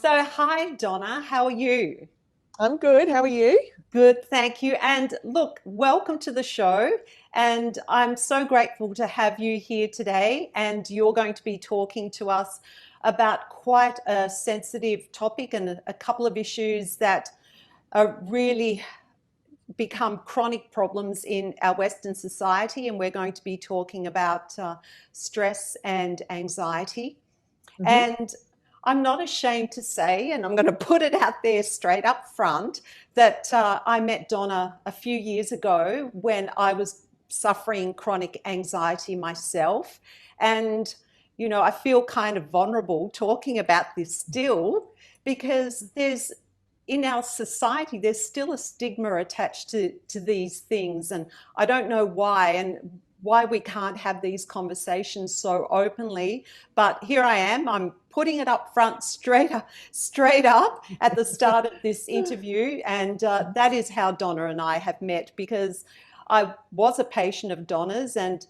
So, hi, Donna. How are you? I'm good. How are you? Good, thank you. And look, welcome to the show. And I'm so grateful to have you here today. And you're going to be talking to us about quite a sensitive topic and a couple of issues that are really become chronic problems in our Western society. And we're going to be talking about stress and anxiety. Hmm. And I'm not ashamed to say, and I'm going to put it out there straight up front, that I met Donna a few years ago when I was suffering chronic anxiety myself. And, I feel kind of vulnerable talking about this still because in our society, there's still a stigma attached to these things. And I don't know why. And why we can't have these conversations so openly. But here I am. I'm putting it up front straight up at the start of this interview, and that is how Donna and I have met because I was a patient of Donna's and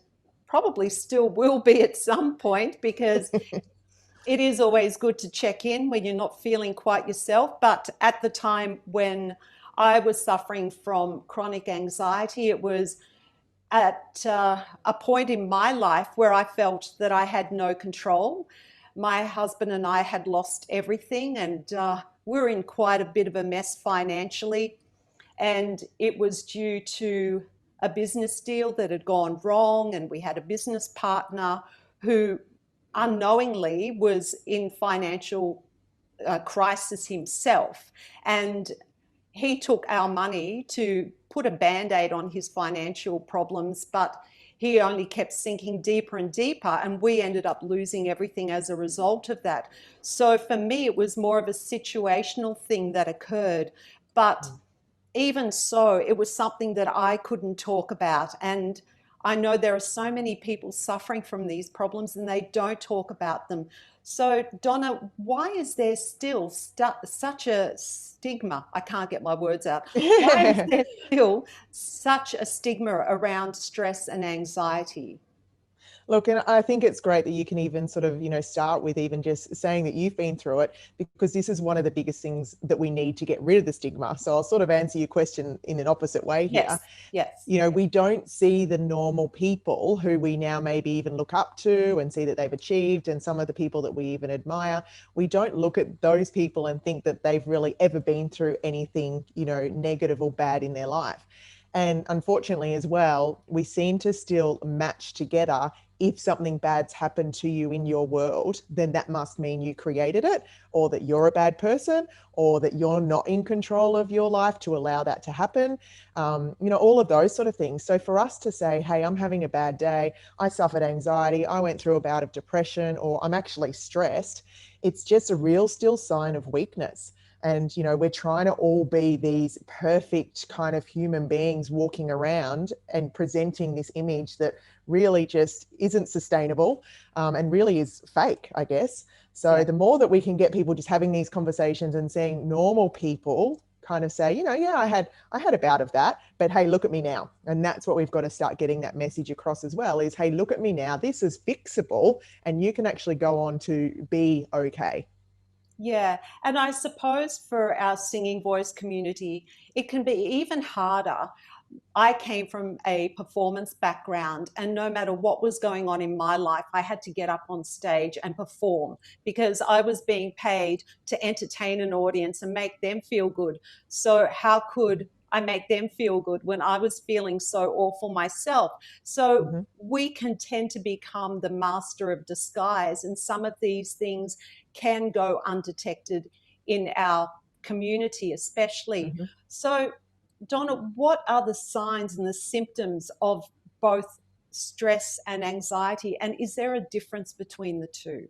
probably still will be at some point because it is always good to check in when you're not feeling quite yourself. But at the time when I was suffering from chronic anxiety, it was at a point in my life where I felt that I had no control. My husband and I had lost everything, and we were in quite a bit of a mess financially. And it was due to a business deal that had gone wrong, and we had a business partner who unknowingly was in financial crisis himself. And he took our money to put a band-aid on his financial problems, but he only kept sinking deeper and deeper, and we ended up losing everything as a result of that. So for me, it was more of a situational thing that occurred. But even so, it was something that I couldn't talk about. And I know there are so many people suffering from these problems and they don't talk about them. So, Donna, why is there still such a stigma? I can't get my words out. Why is there still such a stigma around stress and anxiety? Look, and I think it's great that you can even sort of, start with even just saying that you've been through it, because this is one of the biggest things that we need to get rid of the stigma. So I'll sort of answer your question in an opposite way here. Yes, yes, We don't see the normal people who we now maybe even look up to and see that they've achieved, and some of the people that we even admire. We don't look at those people and think that they've really ever been through anything, negative or bad in their life. And unfortunately, as well, we seem to still match together. If something bad's happened to you in your world, then that must mean you created it, or that you're a bad person, or that you're not in control of your life to allow that to happen. All of those sort of things. So for us to say, hey, I'm having a bad day, I suffered anxiety, I went through a bout of depression, or I'm actually stressed, it's just a real still sign of weakness. And, we're trying to all be these perfect kind of human beings walking around and presenting this image that really just isn't sustainable, and really is fake, I guess. So yeah. the more that we can get people just having these conversations and seeing normal people kind of say, yeah, I had a bout of that, but hey, look at me now. And that's what we've got to start getting that message across as well is, hey, look at me now. This is fixable and you can actually go on to be okay. Yeah, and I suppose for our singing voice community, it can be even harder. I came from a performance background, and no matter what was going on in my life, I had to get up on stage and perform because I was being paid to entertain an audience and make them feel good. So, how could I make them feel good when I was feeling so awful myself? So, Mm-hmm. we can tend to become the master of disguise, and some of these things can go undetected in our community, especially. Mm-hmm. So, Donna, what are the signs and the symptoms of both stress and anxiety? And is there a difference between the two?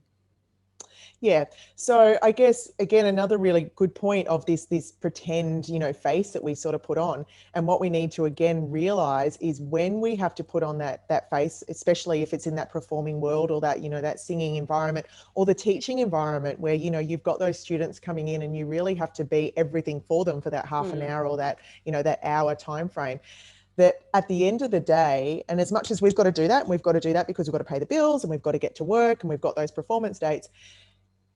Yeah. So I guess again another really good point of this pretend, face that we sort of put on. And what we need to again realize is when we have to put on that face, especially if it's in that performing world or that, that singing environment or the teaching environment where, you've got those students coming in and you really have to be everything for them for that half an Mm, hour or that, that hour time frame. That at the end of the day, and as much as we've got to do that, and we've got to do that because we've got to pay the bills and we've got to get to work and we've got those performance dates,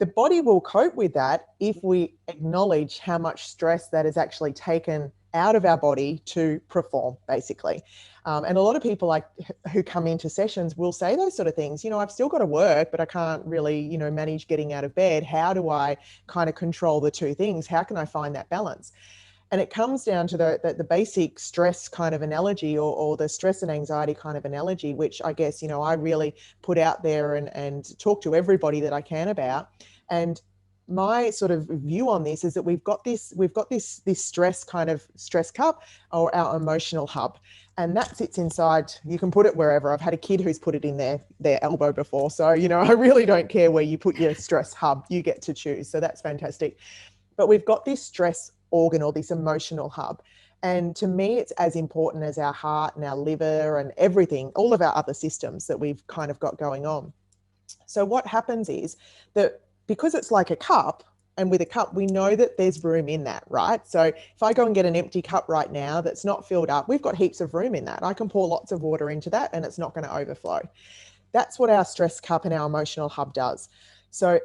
the body will cope with that if we acknowledge how much stress that is actually taken out of our body to perform, basically. And a lot of people who come into sessions will say those sort of things. I've still got to work, but I can't really, manage getting out of bed. How do I kind of control the two things? How can I find that balance? And it comes down to the basic stress kind of analogy, or the stress and anxiety kind of analogy, which I guess, I really put out there and talk to everybody that I can about. And my sort of view on this is that we've got this stress cup, or our emotional hub. And that sits inside, you can put it wherever. I've had a kid who's put it in their elbow before. So, I really don't care where you put your stress hub, you get to choose. So that's fantastic. But we've got this stress organ, or this emotional hub. And to me, it's as important as our heart and our liver and everything, all of our other systems that we've kind of got going on. So what happens is that because it's like a cup, and with a cup, we know that there's room in that, right? So if I go and get an empty cup right now that's not filled up, we've got heaps of room in that. I can pour lots of water into that and it's not going to overflow. That's what our stress cup and our emotional hub does. So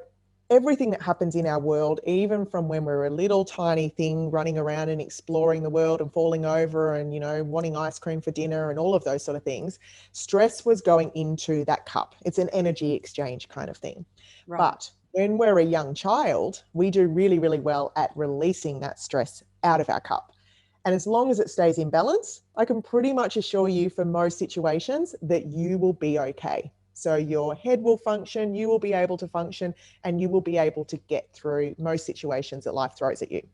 everything that happens in our world, even from when we're a little tiny thing running around and exploring the world and falling over and, wanting ice cream for dinner and all of those sort of things, stress was going into that cup. It's an energy exchange kind of thing. Right. But when we're a young child, we do really, really well at releasing that stress out of our cup. And as long as it stays in balance, I can pretty much assure you for most situations that you will be okay. So your head will function, you will be able to function, and you will be able to get through most situations that life throws at you.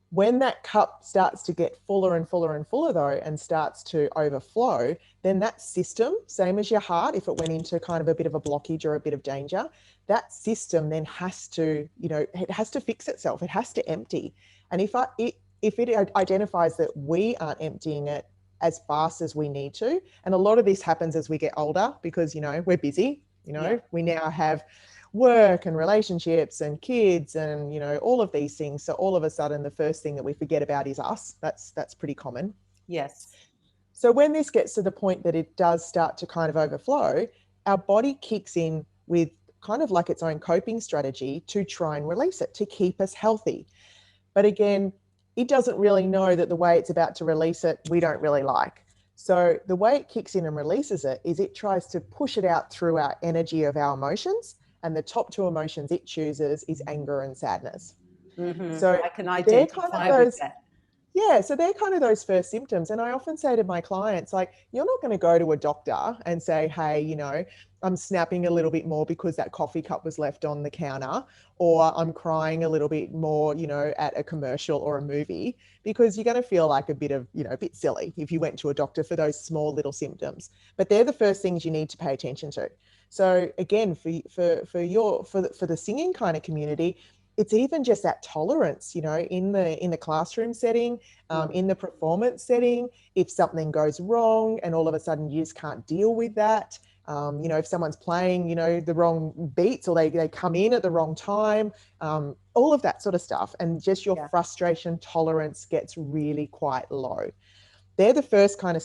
When that cup starts to get fuller and fuller and fuller though, and starts to overflow, then that system, same as your heart, if it went into kind of a bit of a blockage or a bit of danger, that system then has to, it has to fix itself. It has to empty. And if it identifies that we aren't emptying it as fast as we need to. And a lot of this happens as we get older because, we're busy, we now have work and relationships and kids and, all of these things. So all of a sudden, the first thing that we forget about is us. That's pretty common. Yes. So when this gets to the point that it does start to kind of overflow, our body kicks in with kind of like its own coping strategy to try and release it, to keep us healthy. But again, it doesn't really know that the way it's about to release it, we don't really like. So the way it kicks in and releases it is it tries to push it out through our energy of our emotions. And the top two emotions it chooses is anger and sadness. Mm-hmm. So I can identify with that. Yeah, so they're kind of those first symptoms. And I often say to my clients, you're not going to go to a doctor and say, hey, I'm snapping a little bit more because that coffee cup was left on the counter, or I'm crying a little bit more, at a commercial or a movie, because you're going to feel like a bit silly if you went to a doctor for those small little symptoms. But they're the first things you need to pay attention to. So again, for the singing kind of community, it's even just that tolerance, in the classroom setting, in the performance setting, if something goes wrong and all of a sudden you just can't deal with that. If someone's playing, the wrong beats, or they come in at the wrong time, all of that sort of stuff. And just your frustration tolerance gets really quite low. They're the first kind of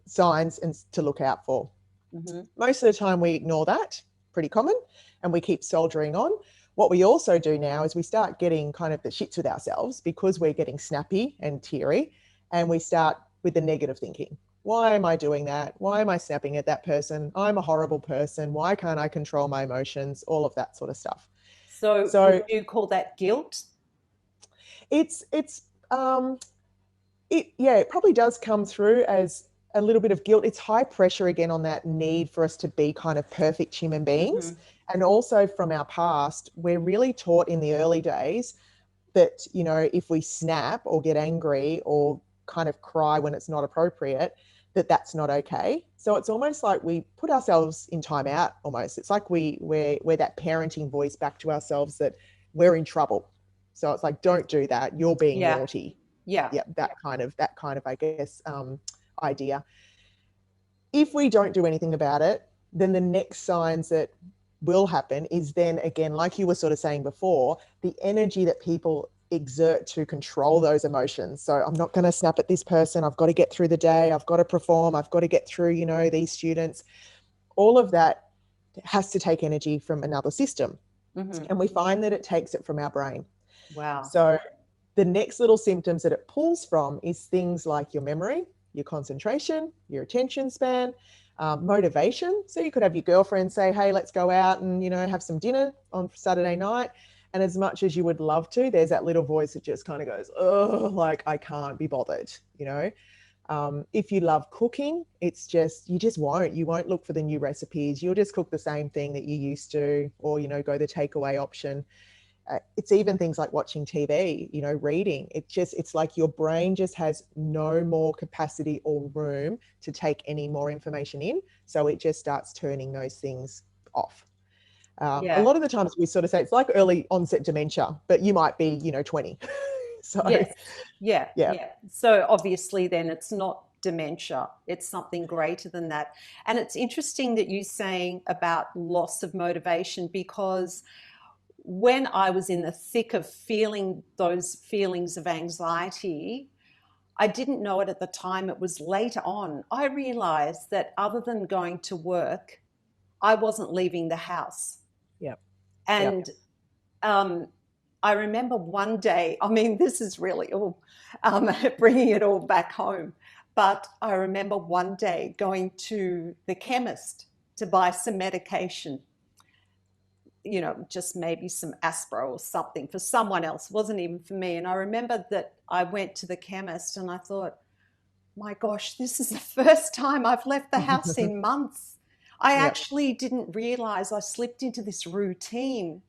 signs to look out for. Mm-hmm. Most of the time we ignore that, pretty common, and we keep soldiering on. What we also do now is we start getting kind of the shits with ourselves because we're getting snappy and teary, and we start with the negative thinking. Why am I doing that? Why am I snapping at that person? I'm a horrible person. Why can't I control my emotions? All of that sort of stuff. So would you call that guilt? It probably does come through as a little bit of guilt. It's high pressure again on that need for us to be kind of perfect human beings. Mm-hmm. And also from our past, we're really taught in the early days that, if we snap or get angry or kind of cry when it's not appropriate, that's not okay. So it's almost like we put ourselves in timeout almost. It's like we're that parenting voice back to ourselves that we're in trouble. So it's like, don't do that. You're being naughty. Yeah. That kind of, I guess, idea. If we don't do anything about it, then the next signs that will happen is then again, like you were sort of saying before, the energy that people exert to control those emotions. So I'm not going to snap at this person. I've got to get through the day. I've got to perform. I've got to get through, these students. All of that has to take energy from another system. Hmm. And we find that it takes it from our brain. Wow. So the next little symptoms that it pulls from is things like your memory, your concentration, your attention span, motivation. So you could have your girlfriend say, hey, let's go out and, have some dinner on Saturday night. And as much as you would love to, there's that little voice that just kind of goes, oh, like I can't be bothered. If you love cooking, it's just, you won't look for the new recipes. You'll just cook the same thing that you used to, or, go the takeaway option. It's even things like watching TV, reading. It's like your brain just has no more capacity or room to take any more information in. So it just starts turning those things off. A Yeah. lot of the times we sort of say it's like early onset dementia, but you might be, 20. So, Yes. Yeah. yeah. Yeah. So obviously, then it's not dementia, it's something greater than that. And it's interesting that you're saying about loss of motivation, because when I was in the thick of feeling those feelings of anxiety, I didn't know it at the time. It was later on. I realized that other than going to work, I wasn't leaving the house. Yeah. Yeah. And um, I remember one day, I mean, this is really all bringing it all back home. But I remember one day going to the chemist to buy some medication, just maybe some Aspro or something for someone else. It wasn't even for me. And I remember that I went to the chemist and I thought, my gosh, this is the first time I've left the house in months. I Yeah. actually didn't realize I slipped into this routine,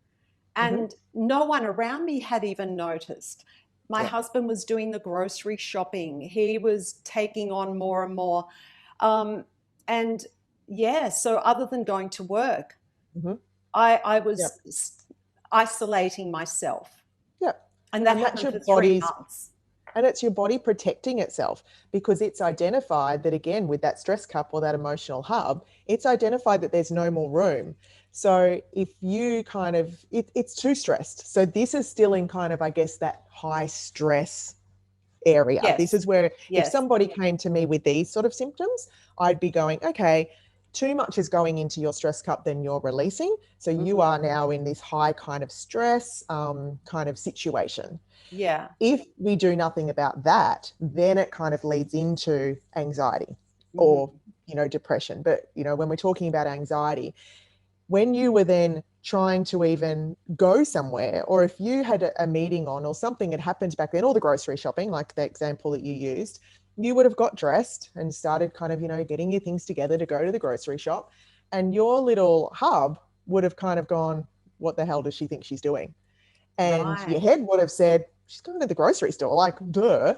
Hmm. and no one around me had even noticed. My Yeah. husband was doing the grocery shopping, he was taking on more and more. Um, and yeah, so other than going to work, Hmm. I Yeah. was isolating myself. Yeah. And that And that's happened your for three body's months. And it's your body protecting itself because it's identified that, again, with that stress cup or that emotional hub, it's identified that there's no more room. So if you it's too stressed. So this is still in kind of, I guess, that high stress area. This Yes, is where if yes. somebody came to me with these sort of symptoms, I'd be going, okay, too much is going into your stress cup than you're releasing. So you Mhm. are now in this high kind of stress kind of situation. Yeah. If we do nothing about that, then it kind of leads into anxiety or, Hmm. depression. But, when we're talking about anxiety, when you were then trying to even go somewhere, or if you had a meeting on or something had happened back then, or the grocery shopping, like the example that you used, you would have got dressed and started kind of, getting your things together to go to the grocery shop. And your little hub would have kind of gone, what the hell does she think she's doing? And your Right. head would have said, she's going to the grocery store, like, duh.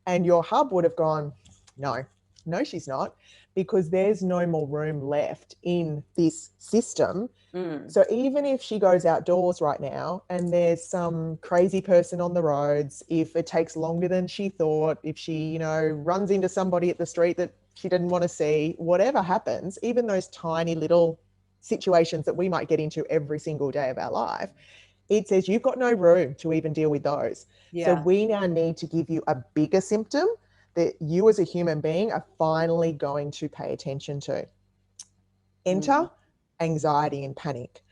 And your hub would have gone, no, no, she's not, because there's no more room left in this system. Mm. So even if she goes outdoors right now and there's some crazy person on the roads, if it takes longer than she thought, if she, runs into somebody at the street that she didn't want to see, whatever happens, even those tiny little situations that we might get into every single day of our life, it says you've got no room to even deal with those. So Yeah. we now need to give you a bigger symptom that you as a human being are finally going to pay attention to. Mm. Enter anxiety and panic.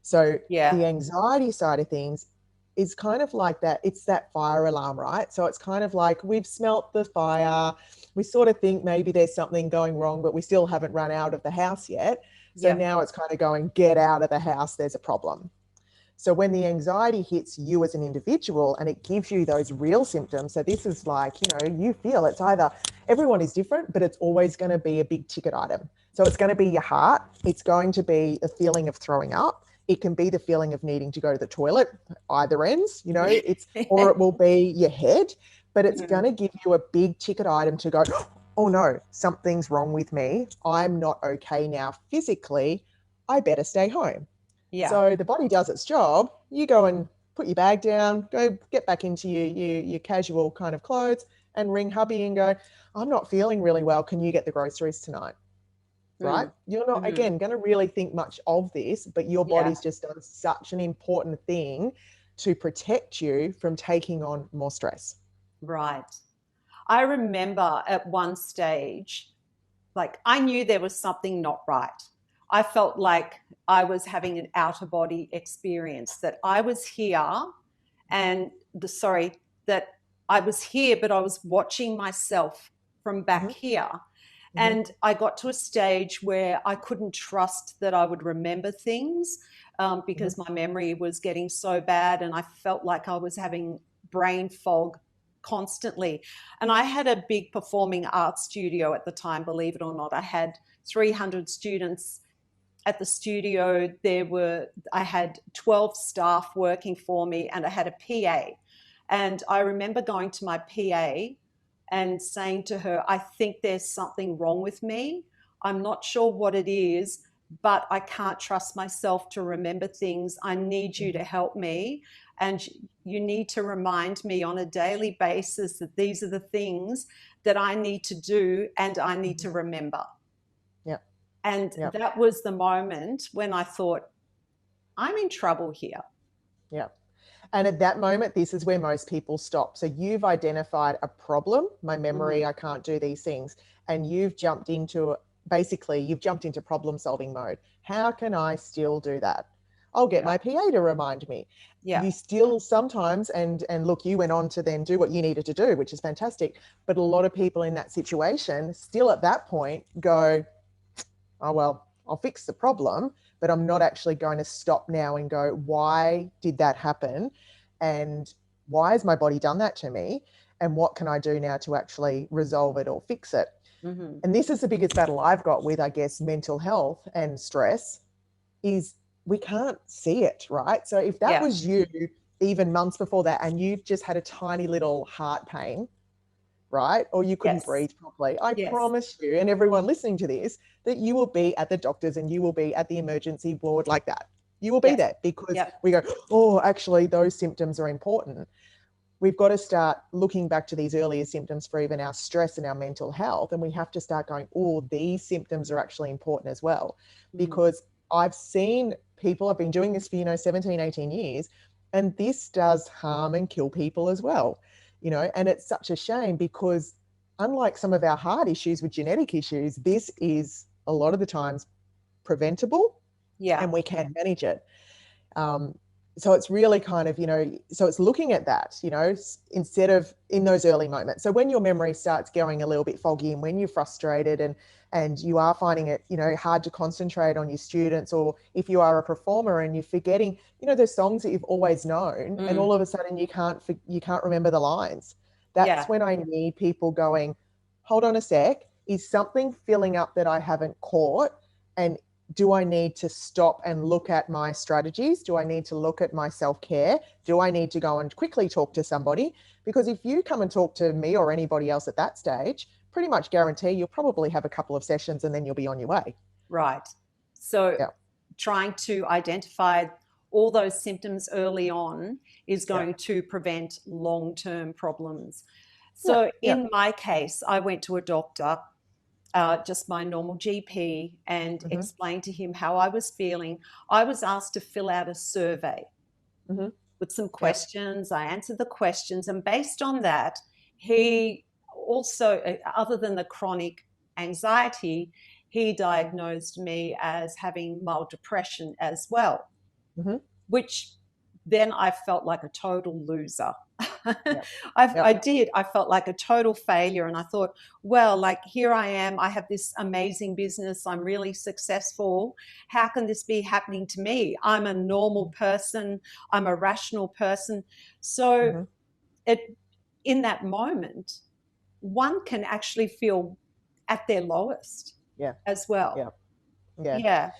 So Yeah. the anxiety side of things is kind of like that. It's that fire alarm, right? So it's kind of like we've smelt the fire. We sort of think maybe there's something going wrong, but we still haven't run out of the house yet. So Yeah. now it's kind of going, get out of the house. There's a problem. So when the anxiety hits you as an individual and it gives you those real symptoms, so this is like, you feel it's either everyone is different, but it's always going to be a big ticket item. So it's going to be your heart. It's going to be a feeling of throwing up. It can be the feeling of needing to go to the toilet, either ends, or it will be your head, but it's going Mm. to give you a big ticket item to go, oh no, something's wrong with me. I'm not okay now physically. I better stay home. Yeah. So the body does its job. You go and put your bag down, go get back into your casual kind of clothes and ring hubby and go, I'm not feeling really well. Can you get the groceries tonight? Right? Mm. You're not, Hmm. again, going to really think much of this, but your Yeah. body's just done such an important thing to protect you from taking on more stress. Right. I remember at one stage, like I knew there was something not right. I felt like I was having an outer body experience, that I was here and that I was here, but I was watching myself from back Mm-hmm. here. Mm-hmm. And I got to a stage where I couldn't trust that I would remember things, Mm-hmm. because my memory was getting so bad and I felt like I was having brain fog constantly. And I had a big performing arts studio at the time, believe it or not. I had 300 students at the studio. I had 12 staff working for me and I had a PA. And I remember going to my PA and saying to her, I think there's something wrong with me. I'm not sure what it is, but I can't trust myself to remember things. I need you to help me. And you need to remind me on a daily basis that these are the things that I need to do and I need to remember. Yeah. And Yeah. that was the moment when I thought, I'm in trouble here. Yeah. And at that moment, this is where most people stop. So you've identified a problem, my memory, Mm-hmm. I can't do these things. And you've jumped into problem solving mode. How can I still do that? I'll get Yeah. my PA to remind me. Yeah. You still sometimes, and look, you went on to then do what you needed to do, which is fantastic. But a lot of people in that situation still at that point go, oh, well, I'll fix the problem, but I'm not actually going to stop now and go, why did that happen? And why has my body done that to me? And what can I do now to actually resolve it or fix it? Mm-hmm. And this is the biggest battle I've got with, I guess, mental health and stress is we can't see it, right? So if that Yeah. was you even months before that and you just had a tiny little heart pain, right? Or you couldn't Yes. breathe properly. I Yes. promise you, and everyone listening to this, that you will be at the doctor's and you will be at the emergency ward like that. You will be Yes. there because Yep. we go, oh, actually, those symptoms are important. We've got to start looking back to these earlier symptoms for even our stress and our mental health. And we have to start going, oh, these symptoms are actually important as well. Mm-hmm. Because I've seen people, I've been doing this for, 17, 18 years, and this does harm and kill people as well. And it's such a shame because unlike some of our heart issues with genetic issues, this is a lot of the times preventable Yeah. and we can manage it. Um, so it's really kind of, so it's looking at that, instead of in those early moments. So when your memory starts going a little bit foggy and when you're frustrated and you are finding it, hard to concentrate on your students, or if you are a performer and you're forgetting, the songs that you've always known, and Mm. all of a sudden you can't remember the lines. That's Yeah. when I need people going, hold on a sec, is something filling up that I haven't caught? And do I need to stop and look at my strategies? Do I need to look at my self-care? Do I need to go and quickly talk to somebody? Because if you come and talk to me or anybody else at that stage, pretty much guarantee you'll probably have a couple of sessions and then you'll be on your way. Right. So Yeah. trying to identify all those symptoms early on is Yeah. going to prevent long-term problems. Yeah. So Yeah. in my case, I went to a doctor, just my normal GP, and Mm-hmm. explained to him how I was feeling. I was asked to fill out a survey Mm-hmm. with some Yeah. questions. I answered the questions, and based on that, he also, other than the chronic anxiety, he diagnosed me as having mild depression as well, Mm-hmm. which then I felt like a total loser. Yeah. I Yep. did. I felt like a total failure. And I thought, well, like here I am. I have this amazing business. I'm really successful. How can this be happening to me? I'm a normal person. I'm a rational person. So Mm-hmm. it, in that moment, one can actually feel at their lowest Yeah. as well. Yeah. Yeah. Yeah.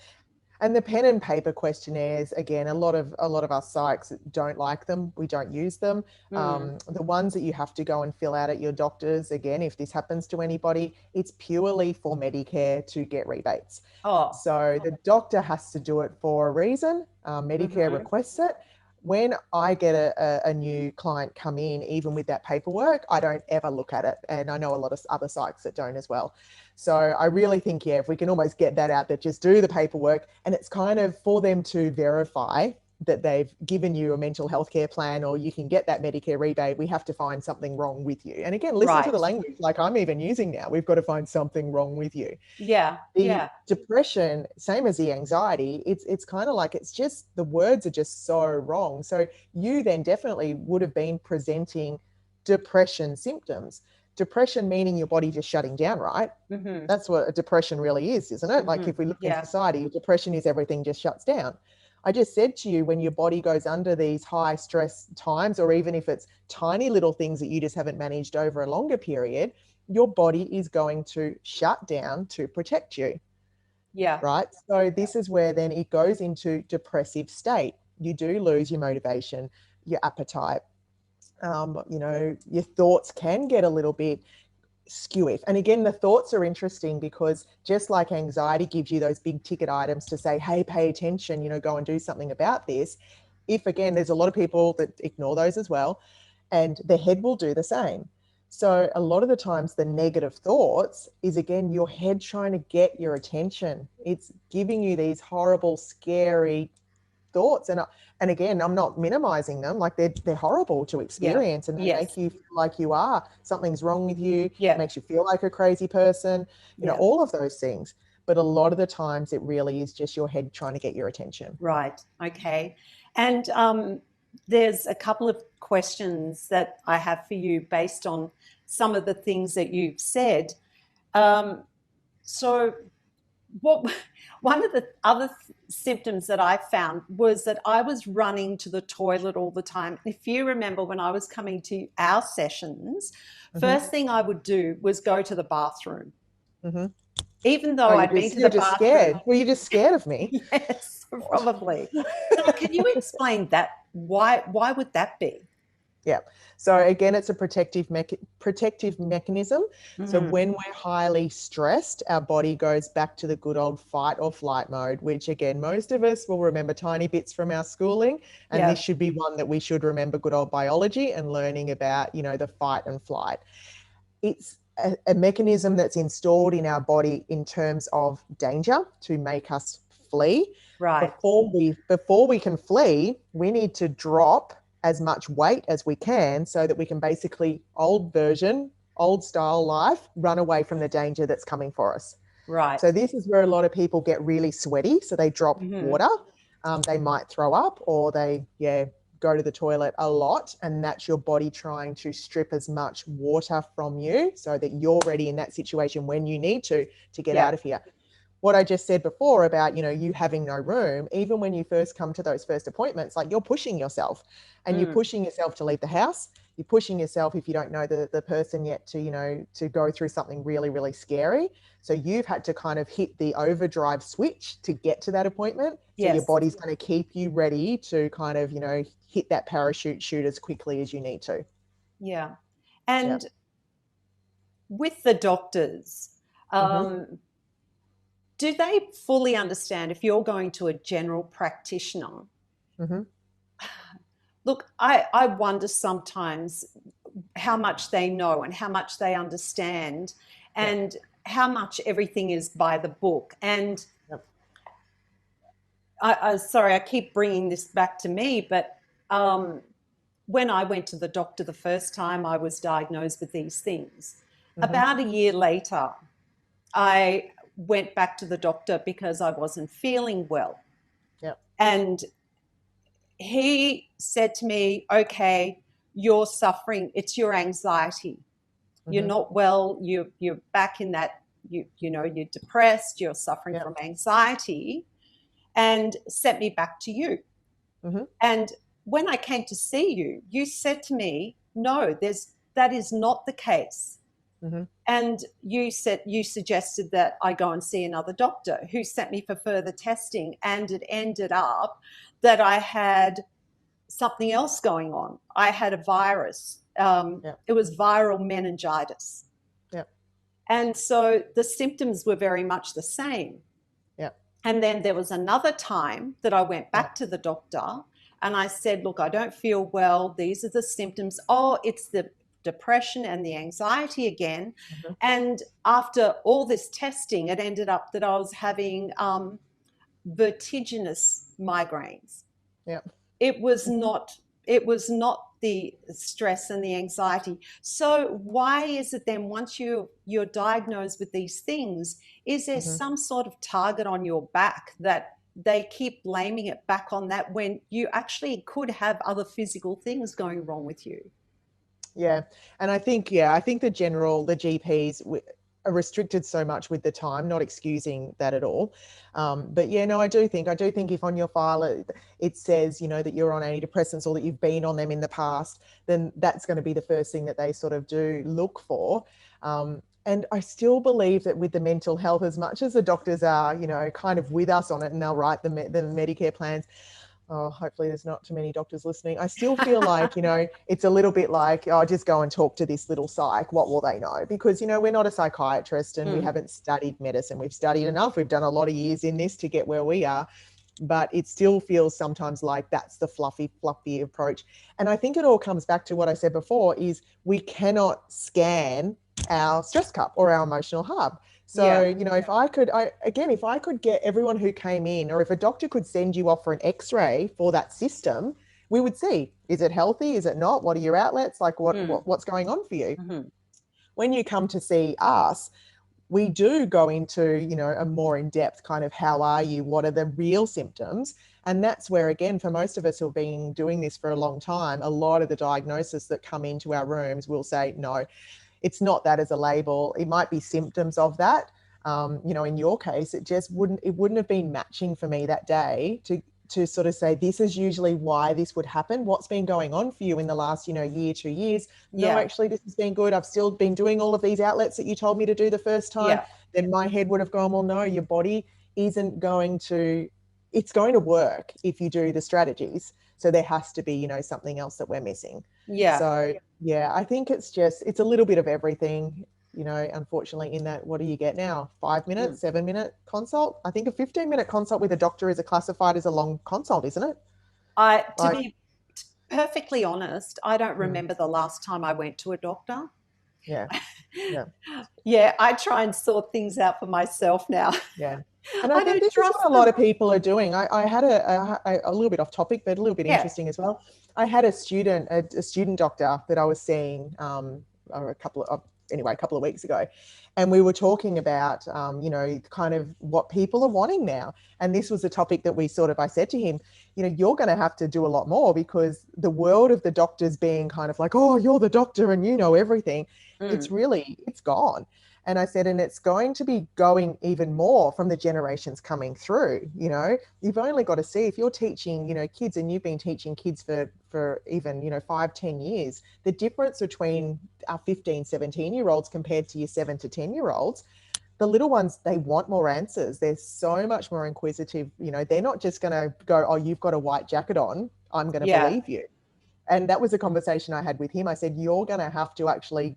And the pen and paper questionnaires, again, a lot of us psychs don't like them. We don't use them. Mm. The ones that you have to go and fill out at your doctors, again, if this happens to anybody, it's purely for Medicare to get rebates. Oh. So the doctor has to do it for a reason. Medicare Mm-hmm. requests it. When I get a new client come in, even with that paperwork, I don't ever look at it. And I know a lot of other psychs that don't as well. So I really think, yeah, if we can almost get that out, that just do the paperwork and it's kind of for them to verify that they've given you a mental health care plan or you can get that Medicare rebate, we have to find something wrong with you. And again, listen to the Right. language like I'm even using now. We've got to find something wrong with you. Yeah. The Yeah. depression, same as the anxiety, it's kind of like, it's just, the words are just so wrong. So you then definitely would have been presenting depression symptoms. Depression meaning your body just shutting down, right? Mm-hmm. That's what a depression really is, isn't it? Like Mm-hmm. if we look in Yeah. society, depression is everything just shuts down. I just said to you, when your body goes under these high stress times, or even if it's tiny little things that you just haven't managed over a longer period, your body is going to shut down to protect you, Yeah. right? So this is where then it goes into depressive state. You do lose your motivation, your appetite. Your thoughts can get a little bit skewy. And again, the thoughts are interesting because just like anxiety gives you those big ticket items to say, hey, pay attention, go and do something about this. If again, there's a lot of people that ignore those as well, and the head will do the same. So a lot of the times the negative thoughts is again your head trying to get your attention. It's giving you these horrible, scary thoughts, and again, I'm not minimizing them. Like they're horrible to Yeah. experience, and they make Yes. you feel like you are something's wrong with you. Yeah. Makes you feel like a crazy person. Yeah. All of those things. But a lot of the times, it really is just your head trying to get your attention. Right. Okay. And there's a couple of questions that I have for you based on some of the things that you've said. So, what one of the other symptoms that I found was that I was running to the toilet all the time. If you remember when I was coming to our sessions, first thing I would do was go to the bathroom. Mm-hmm. Even though Oh, I'd been to you're the just bathroom. scared. Well, you're just scared of me. Yes, probably. So can you explain that? Why would that be? Yeah. So again, it's a protective mechanism. So Mm-hmm. when we're highly stressed, our body goes back to the good old fight or flight mode, which again, most of us will remember tiny bits from our schooling. And this Yeah. should be one that we should remember, good old biology and learning about, the fight and flight. It's a mechanism that's installed in our body in terms of danger to make us flee. Right. Before we can flee, we need to drop as much weight as we can so that we can basically old style life, run away from the danger that's coming for us. Right. So this is where a lot of people get really sweaty. So they drop water, they might throw up, or they go to the toilet a lot, and that's your body trying to strip as much water from you so that you're ready in that situation when you need to get out of here. What I just said before about, you having no room, even when you first come to those first appointments, like you're pushing yourself and you're pushing yourself to leave the house. You're pushing yourself, if you don't know the person yet, to go through something really, really scary. So you've had to kind of hit the overdrive switch to get to that appointment. So your body's going to keep you ready to kind of, hit that parachute chute as quickly as you need to. Yeah. And with the doctors, do they fully understand if you're going to a general practitioner? Look, I wonder sometimes how much they know and how much they understand and how much everything is by the book. And sorry, I keep bringing this back to me, but when I went to the doctor the first time, I was diagnosed with these things. About a year later, I went back to the doctor because I wasn't feeling well. And he said to me, okay, you're suffering, it's your anxiety. You're not well, you're back in that, you're depressed, you're suffering from anxiety, and sent me back to you. And when I came to see you, you said to me, no, that is not the case. And you suggested that I go and see another doctor who sent me for further testing, and it ended up that I had something else going on. I had a virus. It was viral meningitis. And so the symptoms were very much the same. And then there was another time that I went back to the doctor and I said, look, I don't feel well. These are the symptoms. Oh, it's the depression and the anxiety again. And after all this testing, it ended up that I was having vertiginous migraines. Yeah. It was not, it was not the stress and the anxiety. So why is it then, once you're diagnosed with these things, is there Mhm. some sort of target on your back that they keep blaming it back on that, when you actually could have other physical things going wrong with you? Yeah. And I think, yeah, I think the GPs are restricted so much with the time, not excusing that at all. But yeah, no, I do think if on your file it says, you know, that you're on antidepressants or that you've been on them in the past, then that's going to be the first thing that they sort of do look for. And I still believe that with the mental health, as much as the doctors are, you know, kind of with us on it and they'll write the Medicare plans, oh, hopefully there's not too many doctors listening. I still feel like, you know, it's a little bit like, oh, just go and talk to this little psych. What will they know? Because, you know, we're not a psychiatrist and we Mm. haven't studied medicine. We've studied enough. We've done a lot of years in this to get where we are. But it still feels sometimes like that's the fluffy approach. And I think it all comes back to what I said before is we cannot scan our stress cup or our emotional hub. So, Yeah. you know, if I could get everyone who came in, or if a doctor could send you off for an x-ray for that system, we would see, is it healthy? Is it not? What are your outlets? Like Mm. what's going on for you? Mm-hmm. When you come to see us, we do go into, you know, a more in-depth kind of how are you, what are the real symptoms. And that's where, again, for most of us who've been doing this for a long time, a lot of the diagnoses that come into our rooms will say, no, it's not that as a label. It might be symptoms of that. You know, in your case, it wouldn't have been matching for me that day to sort of say, this is usually why this would happen. What's been going on for you in the last, you know, year, 2 years? No, Yeah. actually, this has been good. I've still been doing all of these outlets that you told me to do the first time. Yeah. Then my head would have gone, well, no, your body isn't going to, it's going to work if you do the strategies. So there has to be, you know, something else that we're missing. Yeah. So yeah, I think it's a little bit of everything, you know, unfortunately, in that, what do you get now? 5 minutes, Mm. 7 minute consult? I think a 15-minute consult with a doctor is classified as a long consult, isn't it? To Like, be perfectly honest, I don't mm, remember the last time I went to a doctor. yeah, yeah, Yeah, I try and sort things out for myself now. yeah. And I I think don't this is what trust a lot them. of people are doing. I had a little bit off topic, but a little bit Yeah. interesting as well. I had a student doctor that I was seeing a couple of weeks ago, and we were talking about you know, kind of what people are wanting now. And this was a topic that I said to him, you know, you're going to have to do a lot more, because the world of the doctors being kind of like, oh, you're the doctor and you know everything, Mm. it's gone. And I said, and it's going to be going even more from the generations coming through. You know, you've only got to see, if you're teaching, you know, kids, and you've been teaching kids for even, you know, 5, 10 years, the difference between our 15, 17-year-olds compared to your 7 to 10-year-olds, the little ones, they want more answers. They're so much more inquisitive. You know, they're not just going to go, oh, you've got a white jacket on, I'm going to Yeah. believe you. And that was a conversation I had with him. I said, you're going to have to actually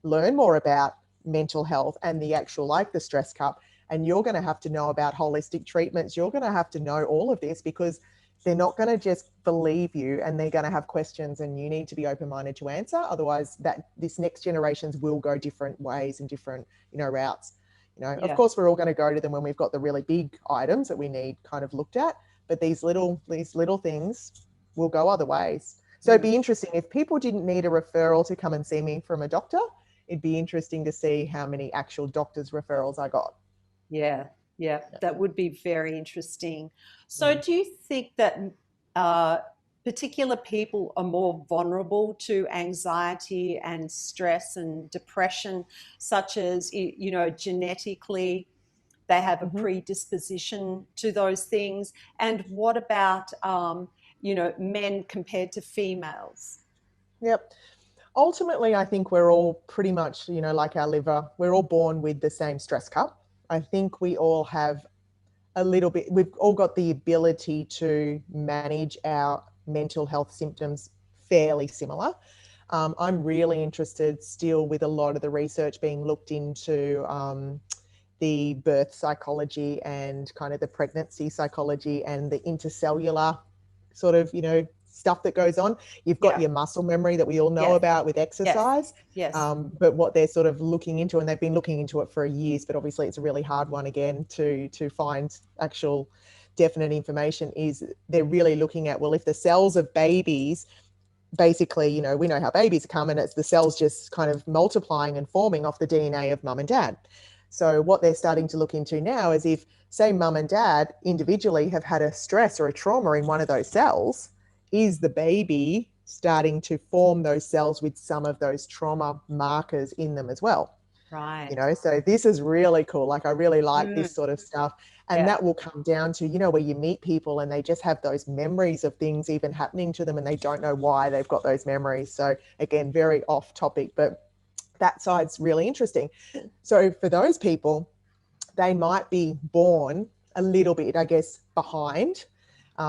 learn more about mental health and the actual, like the stress cup, and you're going to have to know about holistic treatments. You're going to have to know all of this, because they're not going to just believe you, and they're going to have questions, and you need to be open-minded to answer. Otherwise, that this next generations will go different ways and different, you know, routes. You know, of Yeah. course, we're all going to go to them when we've got the really big items that we need kind of looked at, but these little things will go other ways. So it'd Mm. be interesting if people didn't need a referral to come and see me from a doctor. It'd be interesting to see how many actual doctor's referrals I got. Yeah. Yeah. Yeah. That would be very interesting. So, Mm. do you think that uh, particular people are more vulnerable to anxiety and stress and depression, such as, you know, genetically they have a Mm-hmm. predisposition to those things? And what about, you know, men compared to females? Yep. Ultimately, I think we're all pretty much, you know, like our liver, we're all born with the same stress cup. I think we all have a little bit, we've all got the ability to manage our mental health symptoms fairly similar. I'm really interested still with a lot of the research being looked into the birth psychology and kind of the pregnancy psychology and the intercellular sort of, you know, stuff that goes on. You've got Yeah. your muscle memory that we all know Yes. about with Yes. exercise. Yes. But what they're sort of looking into, and they've been looking into it for years, but obviously it's a really hard one again to find actual definite information is they're really looking at, well, if the cells of babies, basically, you know, we know how babies come, and it's the cells just kind of multiplying and forming off the DNA of mum and dad. So what they're starting to look into now is if, say, mum and dad individually have had a stress or a trauma in one of those cells, is the baby starting to form those cells with some of those trauma markers in them as well? Right. You know, so this is really cool. Like, I really like this sort of stuff. And that will come down to, you know, where you meet people and they just have those memories of things even happening to them and they don't know why they've got those memories. So again, very off topic, but that side's really interesting. So for those people, they might be born a little bit, I guess, behind.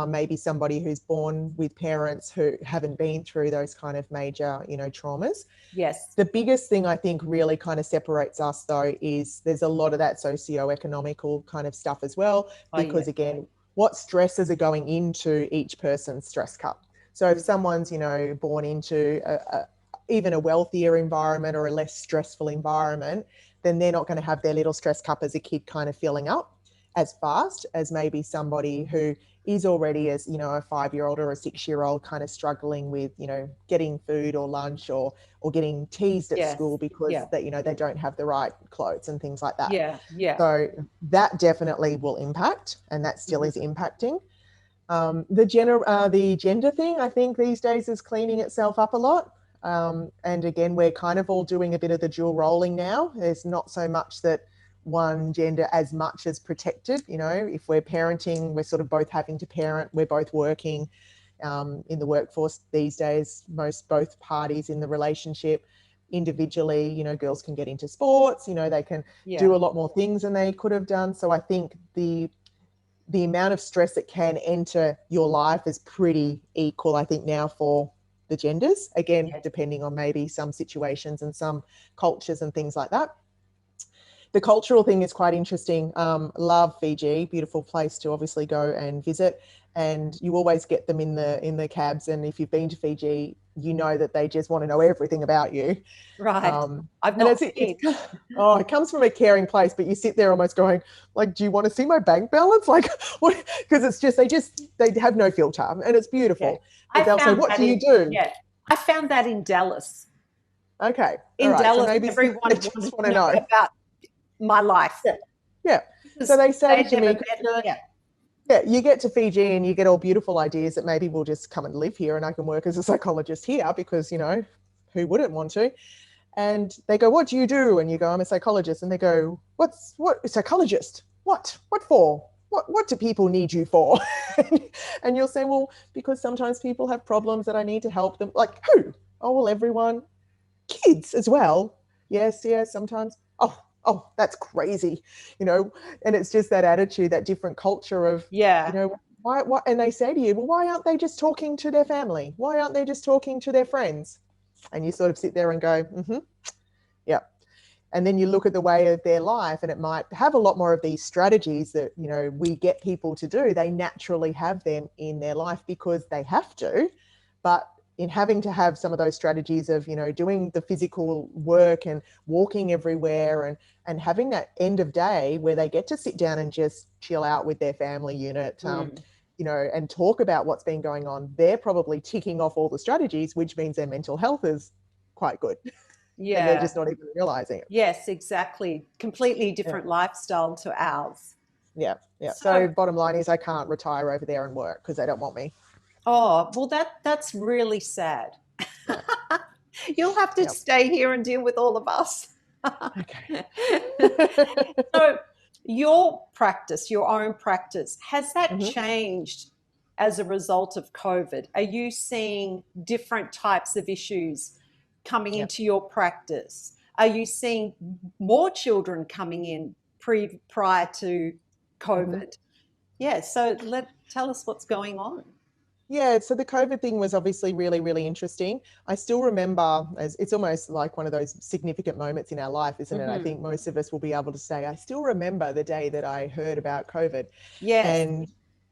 Maybe somebody who's born with parents who haven't been through those kind of major, you know, traumas. Yes. The biggest thing I think really kind of separates us, though, is there's a lot of that socio-economical kind of stuff as well, because again, what stresses are going into each person's stress cup. So if someone's, you know, born into even a wealthier environment or a less stressful environment, then they're not going to have their little stress cup as a kid kind of filling up as fast as maybe somebody who is already, as you know, a 5-year-old or a 6-year-old kind of struggling with, you know, getting food or lunch or getting teased at school because that, you know, they don't have the right clothes and things like that. So that definitely will impact, and that still is impacting. The gender thing, I think these days is cleaning itself up a lot. And again, we're kind of all doing a bit of the dual rolling now. There's not so much that one gender as much as protected. You know, if we're parenting, we're sort of both having to parent, we're both working in the workforce these days, both parties in the relationship individually, you know, girls can get into sports, you know, they can do a lot more things than they could have done. So I think the amount of stress that can enter your life is pretty equal, I think, now for the genders, again, depending on maybe some situations and some cultures and things like that. The cultural thing is quite interesting. Love Fiji, beautiful place to obviously go and visit. And you always get them in the cabs. And if you've been to Fiji, you know that they just want to know everything about you. Right. I've not seen. It comes from a caring place, but you sit there almost going, like, do you want to see my bank balance? Like, what? Because it's just they have no filter, and it's beautiful. But they'll say, what do you do? Yeah, I found that in Dallas. Okay. In Dallas, so maybe everyone just want to know about my life. Yeah. So they say to me, you get to Fiji and you get all beautiful ideas that maybe we'll just come and live here and I can work as a psychologist here because, you know, who wouldn't want to? And they go, what do you do? And you go, I'm a psychologist. And they go, what psychologist? What for? What do people need you for? And you'll say, well, because sometimes people have problems that I need to help them. Like, who? Oh, well, everyone. Kids as well. Yes, sometimes. Oh, that's crazy, you know. And it's just that attitude, that different culture of, you know, why? And they say to you, well, why aren't they just talking to their family? Why aren't they just talking to their friends? And you sort of sit there and go, yeah. And then you look at the way of their life, and it might have a lot more of these strategies that, you know, we get people to do. They naturally have them in their life because they have to, but in having to have some of those strategies of, you know, doing the physical work and walking everywhere and having that end of day where they get to sit down and just chill out with their family unit, you know, and talk about what's been going on, they're probably ticking off all the strategies, which means their mental health is quite good. Yeah. And they're just not even realizing it. Yes, exactly. Completely different lifestyle to ours. Yeah. So bottom line is I can't retire over there and work because they don't want me. Oh, well, that's really sad. Yeah. You'll have to stay here and deal with all of us. Okay. So your practice, your own practice, has that changed as a result of COVID? Are you seeing different types of issues coming into your practice? Are you seeing more children coming in prior to COVID? Yeah, so tell us what's going on. Yeah, so the COVID thing was obviously really, really interesting. I still remember, as it's almost like one of those significant moments in our life, isn't it? I think most of us will be able to say, I still remember the day that I heard about COVID. Yes. And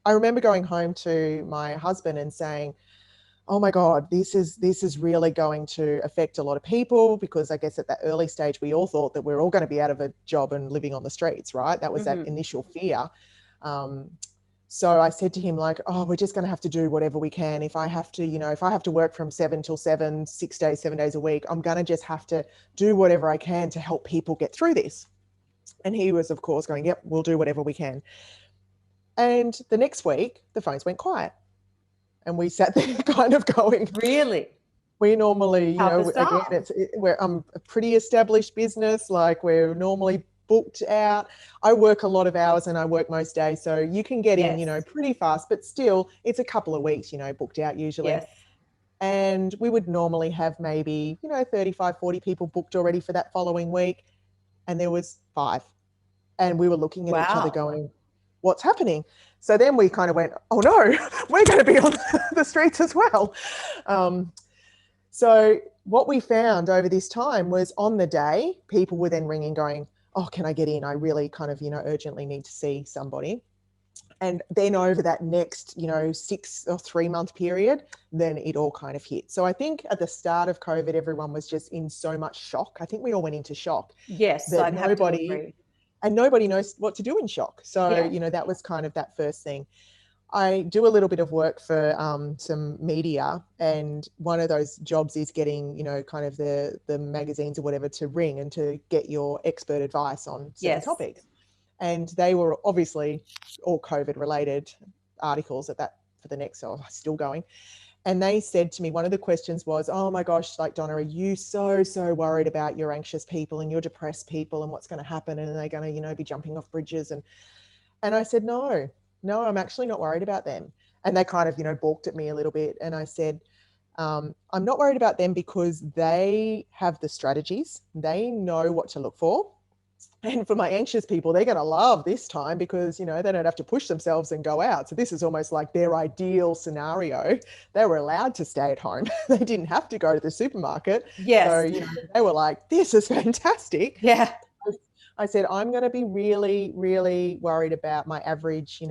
I remember going home to my husband and saying, oh my God, this is really going to affect a lot of people, because I guess at that early stage, we all thought that we're all going to be out of a job and living on the streets, right? That was that initial fear. So I said to him, like, oh, we're just going to have to do whatever we can. If I have to, if I have to work from 7 till 7, 6 days, 7 days a week, I'm going to just have to do whatever I can to help people get through this. And he was, of course, going, yep, we'll do whatever we can. And the next week, the phones went quiet. And we sat there kind of going, Really? we normally, How again, bizarre. we're a pretty established business. Like, we're normally booked out. I work a lot of hours and I work most days. So you can get in, Yes. pretty fast, but still it's a couple of weeks, booked out usually. Yes. And we would normally have maybe, 35, 40 people booked already for that following week. And there was 5. And we were looking at each other Wow. going, what's happening? So then we kind of went, oh no, we're going to be on the streets as well. So what we found over this time was, on the day, people were then ringing going, oh, can I get in? I really kind of, urgently need to see somebody. And then over that next, 6 or 3 month period, then it all kind of hit. So I think at the start of COVID, everyone was just in so much shock. I think we all went into shock Yes, that I'd have to agree. nobody knows what to do in shock. So, Yeah. that was kind of that first thing. I do a little bit of work for some media, and one of those jobs is getting, kind of the magazines or whatever to ring and to get your expert advice on certain Yes. topics. And they were obviously all COVID related articles at that for the next, still going. And they said to me, one of the questions was, oh my gosh, like, Donna, are you so worried about your anxious people and your depressed people and what's going to happen? And are they going to, be jumping off bridges? And I said, no, I'm actually not worried about them. And they kind of, balked at me a little bit. And I said, I'm not worried about them because they have the strategies. They know what to look for. And for my anxious people, they're going to love this time because, they don't have to push themselves and go out. So this is almost like their ideal scenario. They were allowed to stay at home. They didn't have to go to the supermarket. So, Yes. they were like, this is fantastic. Yeah. I said, I'm going to be really, really worried about my average,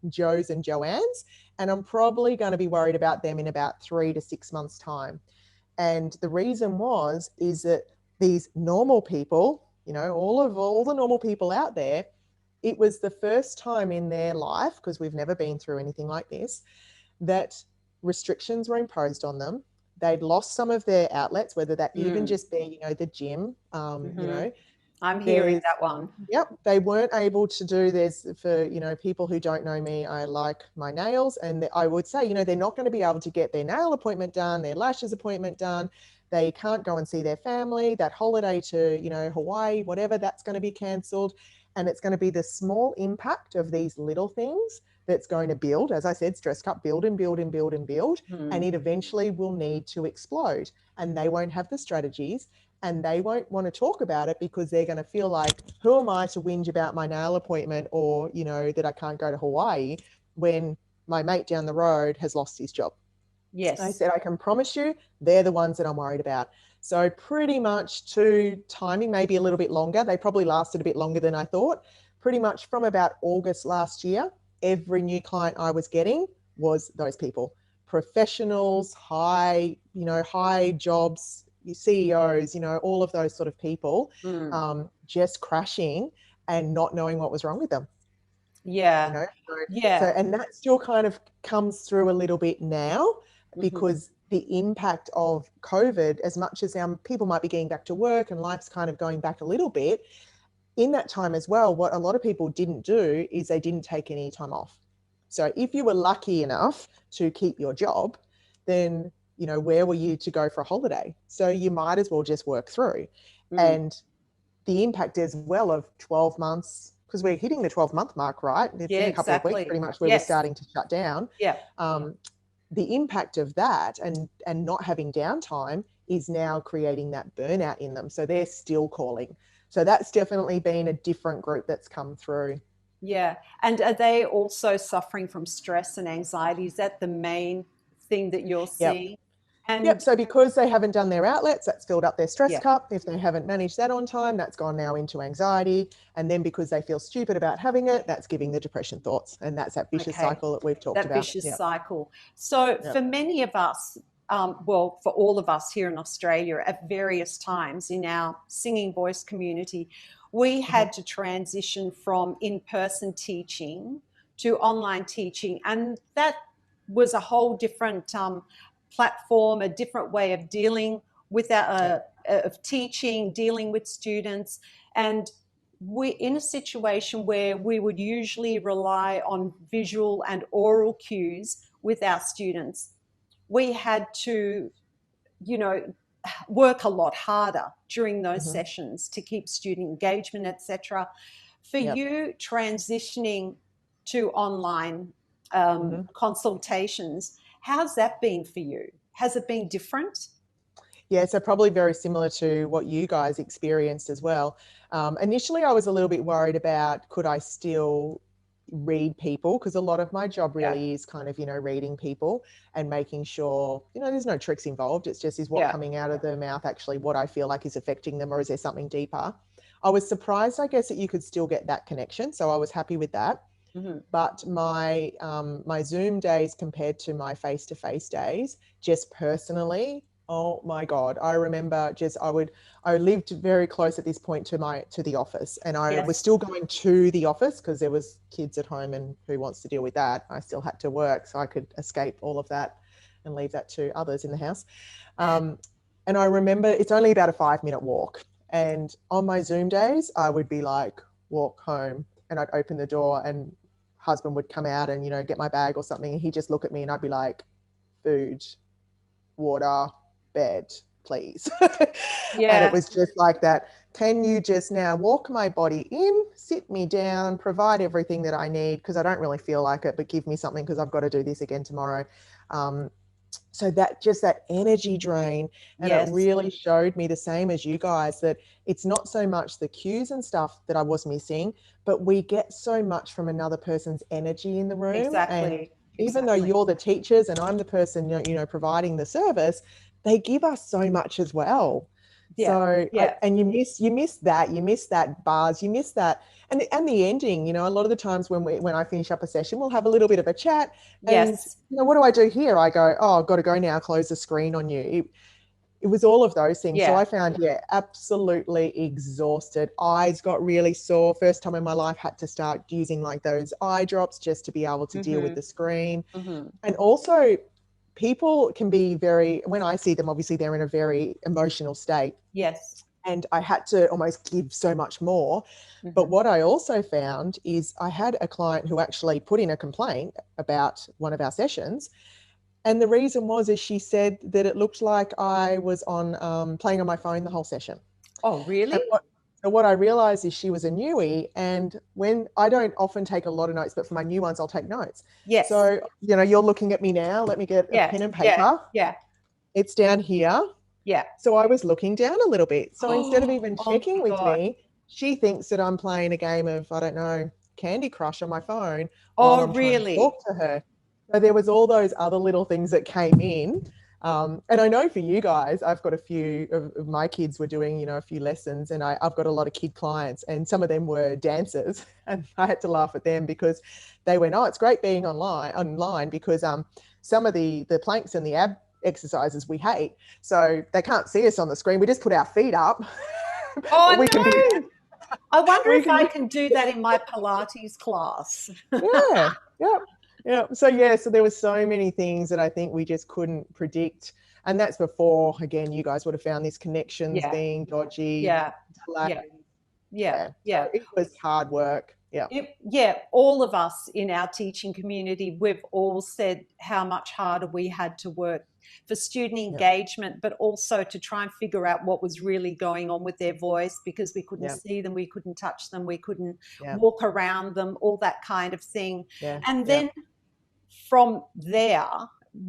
Joes and Joannes. And I'm probably going to be worried about them in about 3 to 6 months' time. And the reason is that these normal people, all the normal people out there, it was the first time in their life, because we've never been through anything like this, that restrictions were imposed on them. They'd lost some of their outlets, whether that even just be, the gym, I'm hearing that one. Yep, they weren't able to do this. For, people who don't know me, I like my nails, and I would say, they're not going to be able to get their nail appointment done, their lashes appointment done. They can't go and see their family. That holiday to, Hawaii, whatever, that's going to be cancelled. And it's going to be the small impact of these little things that's going to build, as I said, stress cup, build and build and build and build. And it eventually will need to explode. And they won't have the strategies, and they won't want to talk about it because they're going to feel like, who am I to whinge about my nail appointment or, that I can't go to Hawaii when my mate down the road has lost his job. Yes. I said, I can promise you they're the ones that I'm worried about. So pretty much to timing, maybe a little bit longer. They probably lasted a bit longer than I thought. Pretty much from about August last year, every new client I was getting was those people, professionals, high jobs, CEOs, all of those sort of people, just crashing and not knowing what was wrong with them. Yeah. So, and that still kind of comes through a little bit now, because the impact of COVID, as much as people might be getting back to work and life's kind of going back a little bit, in that time as well, what a lot of people didn't do is they didn't take any time off. So if you were lucky enough to keep your job, then, where were you to go for a holiday? So you might as well just work through. And the impact as well of 12 months, because we're hitting the 12-month mark, right? It's in a couple of weeks, pretty much, where we're starting to shut down. Yeah. The impact of that and not having downtime is now creating that burnout in them. So they're still calling. So that's definitely been a different group that's come through. Yeah. And are they also suffering from stress and anxiety? Is that the main thing that you're seeing? Yep. So because they haven't done their outlets, that's filled up their stress cup. If they haven't managed that on time, that's gone now into anxiety. And then because they feel stupid about having it, that's giving the depression thoughts. And that's that vicious cycle that we've talked about. That vicious cycle. So for many of us, well, for all of us here in Australia at various times in our singing voice community, we had to transition from in-person teaching to online teaching. And that was a whole different platform, a different way of dealing with of teaching, dealing with students. And we're in a situation where we would usually rely on visual and oral cues with our students. We had to, you know, work a lot harder during those Mm-hmm. sessions to keep student engagement, etc. For Yep. you transitioning to online Mm-hmm. consultations, how's that been for you? Has it been different? Yeah, so probably very similar to what you guys experienced as well. Initially, I was a little bit worried about could I still read people, because a lot of my job Yeah, really is kind of, reading people and making sure, there's no tricks involved. It's just is what yeah. coming out of their mouth actually what I feel like is affecting them, or is there something deeper? I was surprised, I guess, that you could still get that connection. So I was happy with that. Mm-hmm. But my Zoom days compared to my face-to-face days, just personally, oh my God, I remember I lived very close at this point to the office, and I was Yes. still going to the office because there was kids at home, and who wants to deal with that? I still had to work, so I could escape all of that and leave that to others in the house. Um, and I remember it's only about a 5-minute walk. And on my Zoom days, I would be like, walk home, and I'd open the door, and husband would come out and, get my bag or something. And he'd just look at me, and I'd be like, food, water, bed, please. And it Yeah. was just like that. Can you just now walk my body in, sit me down, provide everything that I need? Because I don't really feel like it, but give me something because I've got to do this again tomorrow. So that energy drain, and it Yes. really showed me the same as you guys, that it's not so much the cues and stuff that I was missing, but we get so much from another person's energy in the room. And Exactly. even though Exactly. you're the teachers and I'm the person, providing the service, they give us so much as well. Yeah. So Yeah. and you miss that bars, you miss that, and the ending. A lot of the times when I finish up a session, we'll have a little bit of a chat, and Yes. what do I do here? I go, oh, I've got to go now, close the screen on you. It was all of those things. So Yeah. I found, absolutely exhausted. Eyes got really sore. First time in my life, had to start using like those eye drops just to be able to deal with Mm-hmm. the screen. Mm-hmm. And also, people can be when I see them, obviously they're in a very emotional state. Yes. And I had to almost give so much more. But Mm-hmm. what I also found is I had a client who actually put in a complaint about one of our sessions. And the reason is she said that it looked like I was on playing on my phone the whole session. Oh, And really? what I realized is she was a newie, and when I don't often take a lot of notes, but for my new ones, I'll take notes. Yes. So, you're looking at me now. Let me get a Yeah. pen and Yeah. paper. Yeah. It's down here. Yeah. So I was looking down a little bit. So instead of even Oh checking my with God. me, she thinks that I'm playing a game of, I don't know, Candy Crush on my phone while Oh, I'm trying to really? talk to her. So there was all those other little things that came in. And I know for you guys, I've got a few of my kids were doing, a few lessons, and I've got a lot of kid clients, and some of them were dancers, and I had to laugh at them because they went, oh, it's great being online because some of the planks and the ab exercises we hate. So they can't see us on the screen. We just put our feet up. But we can be, Oh, no. I wonder we if can I be, can do that in my Pilates class. yeah, yeah, yeah. So there were so many things that I think we just couldn't predict. And that's before, again, you guys would have found this connections Yeah. being dodgy, Yeah. delayed. Yeah. Yeah. Yeah. So Yeah. it was hard work. Yeah. Yeah, all of us in our teaching community, we've all said how much harder we had to work for student Yeah. engagement, but also to try and figure out what was really going on with their voice, because we couldn't Yeah. see them, we couldn't touch them, we couldn't Yeah. walk around them, all that kind of thing. Yeah. And Yeah. then from there,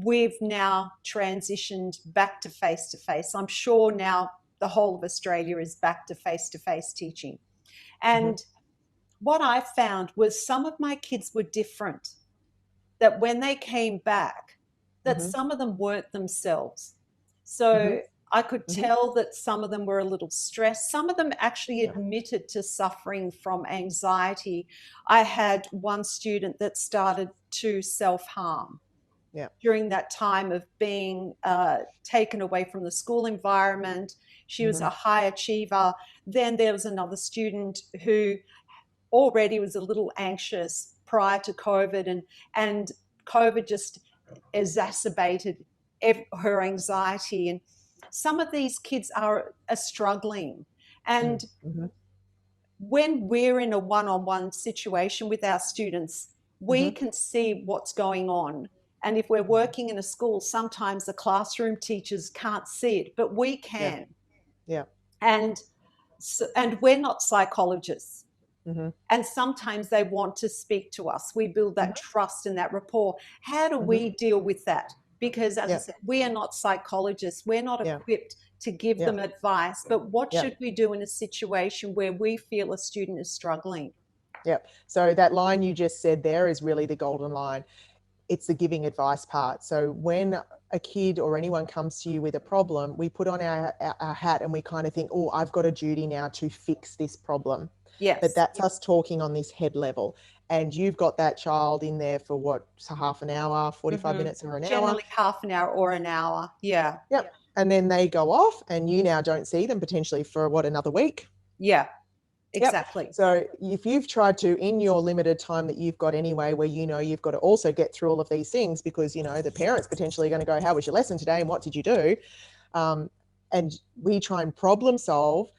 we've now transitioned back to face to face. I'm sure now the whole of Australia is back to face teaching. Mm-hmm. And what I found was some of my kids were different, that when they came back, that Mm-hmm. some of them weren't themselves. Mm-hmm. So I could Mm-hmm. tell that some of them were a little stressed. Some of them actually Yeah. admitted to suffering from anxiety. I had one student that started to self-harm Yeah. during that time of being taken away from the school environment. She was Mm-hmm. a high achiever. Then there was another student who already was a little anxious, prior to COVID, and COVID just exacerbated her anxiety. And some of these kids are struggling. And Mm-hmm. when we're in a one-on-one situation with our students, we Mm-hmm. can see what's going on. And if we're working in a school, sometimes the classroom teachers can't see it, but we Yeah. can. Yeah. And and we're not psychologists. Mm-hmm. And sometimes they want to speak to us. We build that trust and that rapport. How do Mm-hmm. we deal with that? Because, as I Yeah. said, we are not psychologists. We're not Yeah. equipped to give Yeah. them advice. But what Yeah. should we do in a situation where we feel a student is struggling? Yeah. So that line you just said there is really the golden line. It's the giving advice part. So when a kid or anyone comes to you with a problem, we put on our hat and we kind of think, oh, I've got a duty now to fix this problem. But Yes. that's us talking on this head level. And you've got that child in there for what, so half an hour, 45 minutes or an hour. Generally half an hour or an hour. Yeah. Yep. And then they go off and you now don't see them potentially for what, another week? Yeah. Yep. Exactly. So if you've tried to, in your limited time that you've got anyway, where you know you've got to also get through all of these things because, you know, the parents potentially going to go, how was your lesson today and what did you do? And we try and problem solve,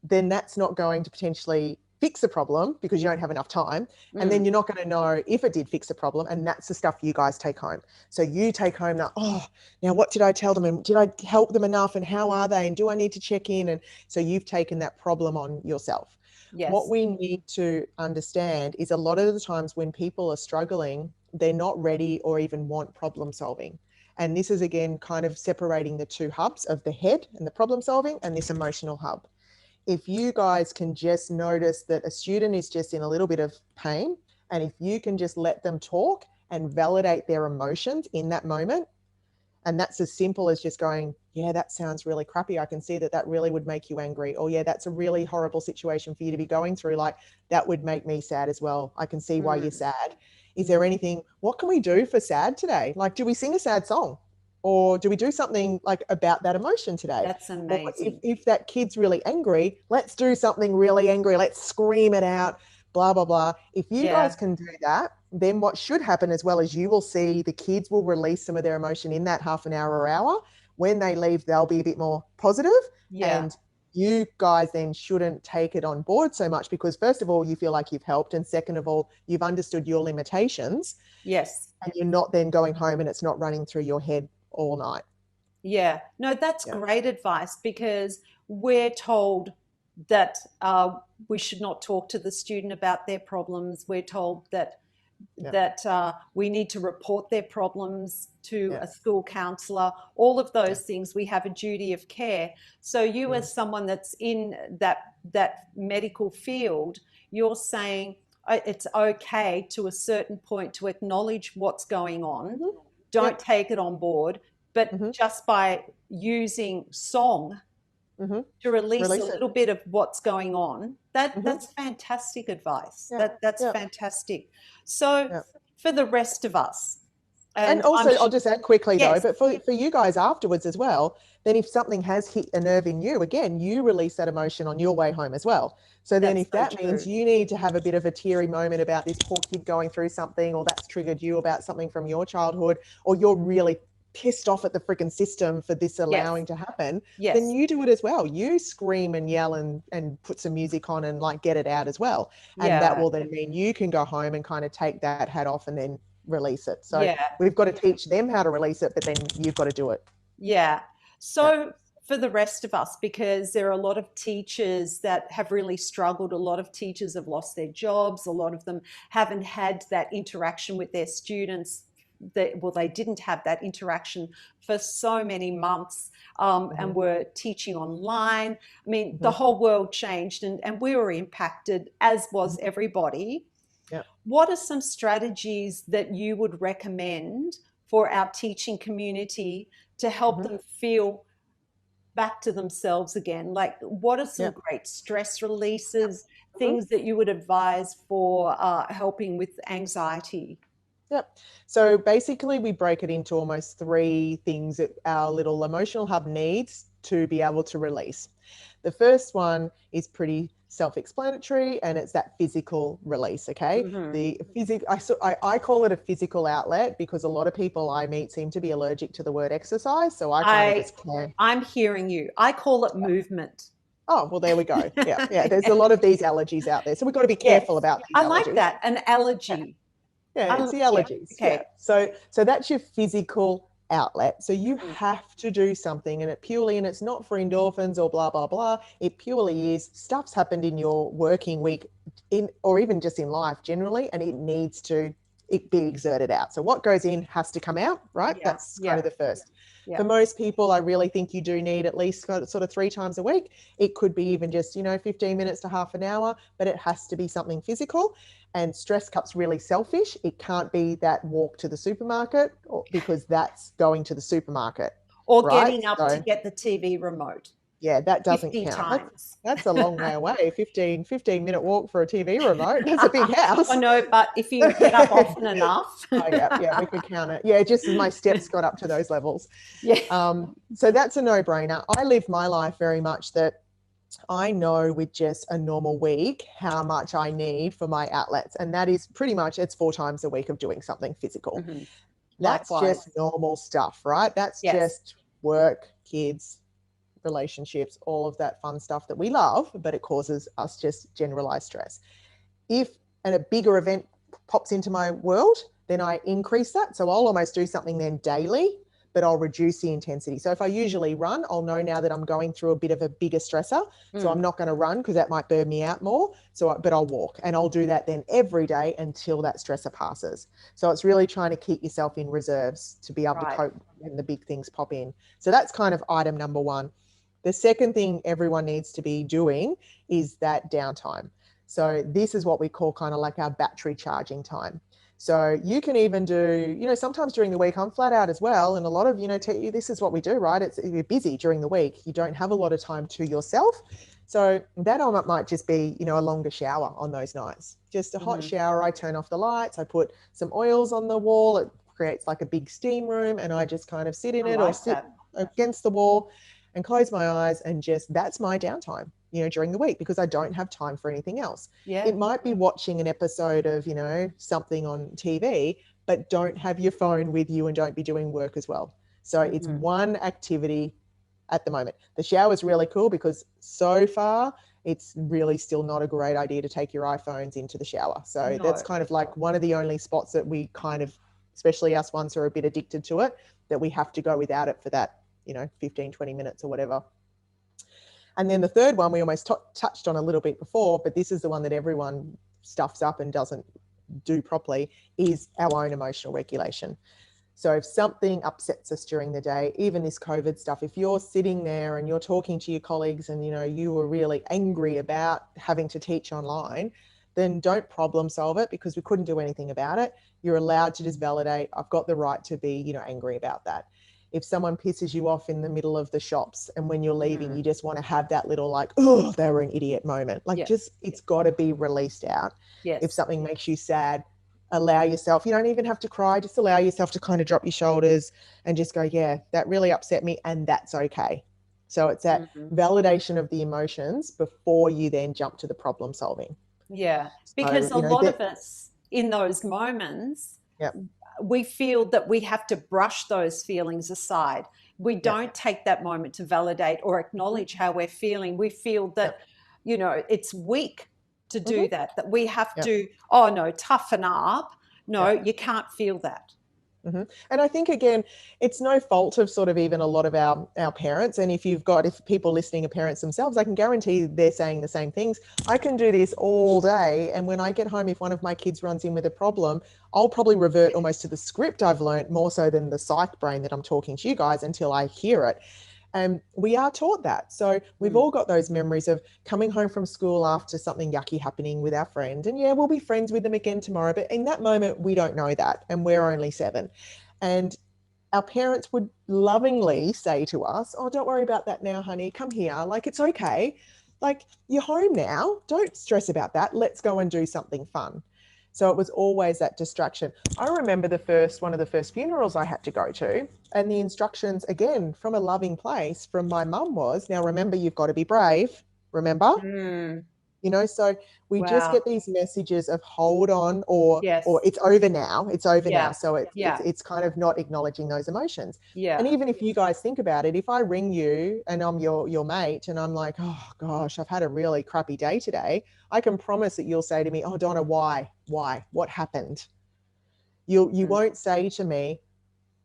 then that's not going to potentially fix a problem because you don't have enough time. And then you're not going to know if it did fix a problem. And that's the stuff you guys take home. So you take home that, oh, now what did I tell them? And did I help them enough? And how are they? And do I need to check in? And so you've taken that problem on yourself. Yes. What we need to understand is a lot of the times when people are struggling, they're not ready or even want problem solving. And this is, again, kind of separating the two hubs of the head and the problem solving and this emotional hub. If you guys can just notice that a student is just in a little bit of pain, and if you can just let them talk and validate their emotions in that moment, and that's as simple as just going, yeah, that sounds really crappy. I can see that that really would make you angry. Or, yeah, that's a really horrible situation for you to be going through. Like, that would make me sad as well. I can see why you're sad. Is there anything, what can we do for sad today? Like, do we sing a sad song? Or do we do something like about that emotion today? That's Or amazing. if that kid's really angry, let's do something really angry. Let's scream it out, blah, blah, blah. If you guys can do that, then what should happen as well is you will see the kids will release some of their emotion in that half an hour or hour. When they leave, they'll be a bit more positive. Yeah. And you guys then shouldn't take it on board so much because, first of all, you feel like you've helped. And second of all, you've understood your limitations. Yes. And you're not then going home and it's not running through your head all night. Yeah. No, that's great advice because we're told that we should not talk to the student about their problems. We're told that we need to report their problems to a school counselor. All of those things, we have a duty of care. So you, as someone that's in that medical field, you're saying it's okay to a certain point to acknowledge what's going on. Don't take it on board, but just by using song to release a little bit of what's going on, that's fantastic advice. That's fantastic. So for the rest of us, and also I'll just add quickly though, but for you guys afterwards as well, then if something has hit a nerve in you, again, you release that emotion on your way home as well. So then if that means you need to have a bit of a teary moment about this poor kid going through something, or that's triggered you about something from your childhood, or you're really pissed off at the freaking system for this allowing to happen, then you do it as well. You scream and yell and put some music on and like get it out as well. And that will then mean you can go home and kind of take that hat off and then release it. So we've got to teach them how to release it, but then you've got to do it. Yeah. So for the rest of us, because there are a lot of teachers that have really struggled, a lot of teachers have lost their jobs, a lot of them haven't had that interaction with their students. They didn't have that interaction for so many months and were teaching online. I mean, the whole world changed and we were impacted, as was everybody. What are some strategies that you would recommend for our teaching community to help them feel back to themselves again? Like, what are some great stress releases, things that you would advise for helping with anxiety? Yep. So basically we break it into almost three things that our little emotional hub needs to be able to release. The first one is pretty self-explanatory, and it's that physical release. Okay. Mm-hmm. I call it a physical outlet because a lot of people I meet seem to be allergic to the word exercise. So I kind of I just can. I'm hearing you. I call it movement. Oh, well, there we go. Yeah. Yeah. There's a lot of these allergies out there. So we've got to be careful Yes, about these I like allergies. that. An allergy. Yeah, it's the Yeah. allergies. Yeah. Okay. So that's your physical outlet. So you Mhm. have to do something, and it's not for endorphins or blah blah blah. It purely is stuff's happened in your working week in or even just in life generally, and it needs to be exerted out. So what goes in has to come out, right? Yeah. That's kind Yeah. of the first. Yeah. For most people, I really think you do need at least sort of 3 times a week. It could be even just, 15 minutes to half an hour, but it has to be something physical. And stress cup's really selfish. It can't be that walk to the supermarket because that's going to the supermarket, Or right? getting up to So get the TV remote yeah, that doesn't 50 count. times. That's a long way away. 15-minute walk for a TV remote. That's a big house. I know, but if you get up often enough. Oh yeah, we could count it. Yeah, just as my steps got up to those levels. Yeah. So that's a no-brainer. I live my life very much that I know with just a normal week how much I need for my outlets. And that is pretty much it's 4 times a week of doing something physical. Mm-hmm. That's just Likewise. normal stuff, right? That's Yes. just work, kids, relationships, all of that fun stuff that we love, but it causes us just generalized stress. If a bigger event pops into my world, then I increase that. So I'll almost do something then daily, but I'll reduce the intensity. So if I usually run, I'll know now that I'm going through a bit of a bigger stressor. So I'm not going to run because that might burn me out more. But I'll walk, and I'll do that then every day until that stressor passes. So it's really trying to keep yourself in reserves to be able to Right. cope when the big things pop in. So that's kind of item number one. The second thing everyone needs to be doing is that downtime. So this is what we call kind of like our battery charging time. So you can even do, sometimes during the week I'm flat out as well. And a lot of, this is what we do, right? You're busy during the week. You don't have a lot of time to yourself. So that might just be, a longer shower on those nights. Just a hot shower. I turn off the lights. I put some oils on the wall. It creates like a big steam room, and I just kind of sit in it or sit against the wall and close my eyes, and just that's my downtime, during the week, because I don't have time for anything else. Yeah. It might be watching an episode of, something on TV, but don't have your phone with you and don't be doing work as well. So it's one activity at the moment. The shower is really cool because so far it's really still not a great idea to take your iPhones into the shower. So that's kind of like one of the only spots that we kind of, especially us ones who are a bit addicted to it, that we have to go without it for that, 15, 20 minutes or whatever. And then the third one we almost touched on a little bit before, but this is the one that everyone stuffs up and doesn't do properly, is our own emotional regulation. So if something upsets us during the day, even this COVID stuff, if you're sitting there and you're talking to your colleagues and, you were really angry about having to teach online, then don't problem solve it because we couldn't do anything about it. You're allowed to just validate, I've got the right to be, angry about that. If someone pisses you off in the middle of the shops and when you're leaving, you just want to have that little like, oh, they were an idiot moment. Like it's got to be released out. Yes. If something makes you sad, allow yourself, you don't even have to cry, just allow yourself to kind of drop your shoulders and just go, yeah, that really upset me and that's okay. So it's that validation of the emotions before you then jump to the problem solving. Yeah, because a lot of us in those moments, we feel that we have to brush those feelings aside. We don't take that moment to validate or acknowledge how we're feeling. We feel that, it's weak to do that we have to, oh no, toughen up. No, you can't feel that. And I think, again, it's no fault of sort of even a lot of our parents. And if people listening are parents themselves, I can guarantee they're saying the same things. I can do this all day. And when I get home, if one of my kids runs in with a problem, I'll probably revert almost to the script I've learned more so than the psych brain that I'm talking to you guys until I hear it. And we are taught that. So we've all got those memories of coming home from school after something yucky happening with our friend. And we'll be friends with them again tomorrow. But in that moment, we don't know that. And we're only 7. And our parents would lovingly say to us, oh, don't worry about that now, honey. Come here. Like, it's okay. Like, you're home now. Don't stress about that. Let's go and do something fun. So it was always that distraction. I remember one of the first funerals I had to go to, and the instructions, again, from a loving place from my mum was, now remember, you've got to be brave. Remember? So we just Wow. get these messages of hold on, or Yes. it's over now, it's over now. Yeah. So it's Yeah. it's kind of not acknowledging those emotions. And Yeah. even if you guys think about it, if I ring you and I'm your mate and I'm like, oh gosh, I've had a really crappy day today, I can promise that you'll say to me, oh Donna, why, what happened? You Mm. won't say to me,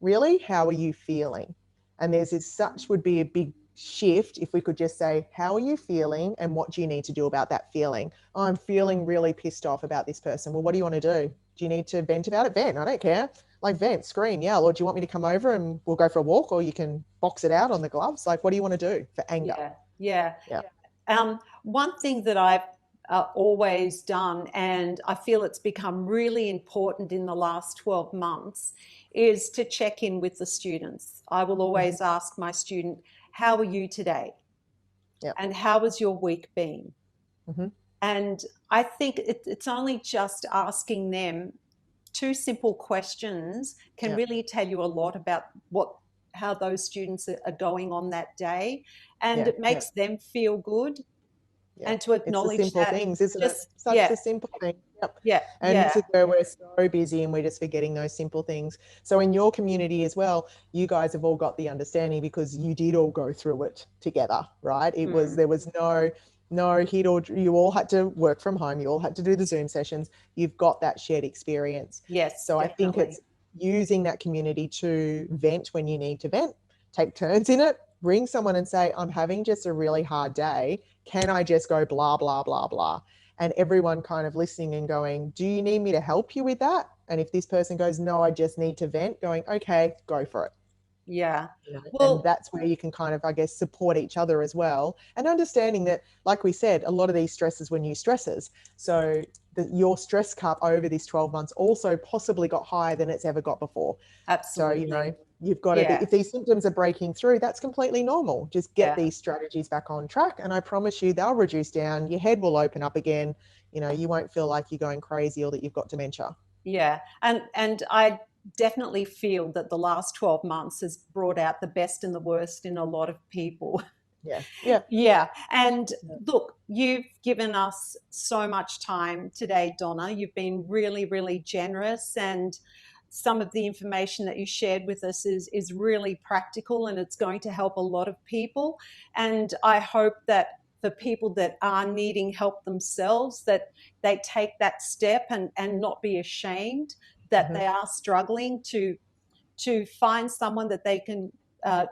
really, how are you feeling? And there's this, such would be a big shift if we could just say, how are you feeling and what do you need to do about that feeling? Oh, I'm feeling really pissed off about this person. Well, what do you want to do? Do you need to vent about it? Vent, I don't care. Like, vent, scream, yell. Or do you want me to come over and we'll go for a walk, or you can box it out on the gloves? Like, what do you want to do for anger? Yeah. Yeah. Yeah. One thing that I've always done, and I feel it's become really important in the last 12 months, is to check in with the students. I will Mm-hmm. always ask my student, how are you today? Yeah. And how has your week been? Mm-hmm. And I think it's only just asking them two simple questions can Yeah. really tell you a lot about how those students are going on that day. And Yeah. it Yeah. makes them feel good, Yeah, and to it's the acknowledge simple that. things, isn't it? Just Such yeah, a simple thing. Yep. yeah, And this yeah. is where we're so busy and we're just forgetting those simple things. So in your community as well, you guys have all got the understanding because you did all go through it together, right? Mm. There was no hit, or you all had to work from home. You all had to do the Zoom sessions. You've got that shared experience. Yes, So I think definitely. it's using that community to vent when you need to vent, take turns in it, bring someone and say, I'm having just a really hard day. Can I just go blah, blah, blah, blah? And everyone kind of listening and going, do you need me to help you with that? And if this person goes, no, I just need to vent, going, okay, go for it. Yeah. And Well, that's where you can kind of, I guess, support each other as well. And understanding that, like we said, a lot of these stresses were new stresses. So your stress cup over these 12 months also possibly got higher than it's ever got before. So, absolutely. you've got to be, Yeah, if these symptoms are breaking through, that's completely normal. Just get yeah, these strategies back on track. And I promise you, they'll reduce down. Your head will open up again. You won't feel like you're going crazy or that you've got dementia. yeah. And I definitely feel that the last 12 months has brought out the best and the worst in a lot of people. Yeah. Yeah. Yeah. And look, you've given us so much time today, Donna. You've been really, really generous, and some of the information that you shared with us is really practical, and it's going to help a lot of people. And I hope that for people that are needing help themselves, that they take that step and not be ashamed that Mm-hmm. they are struggling to find someone that they can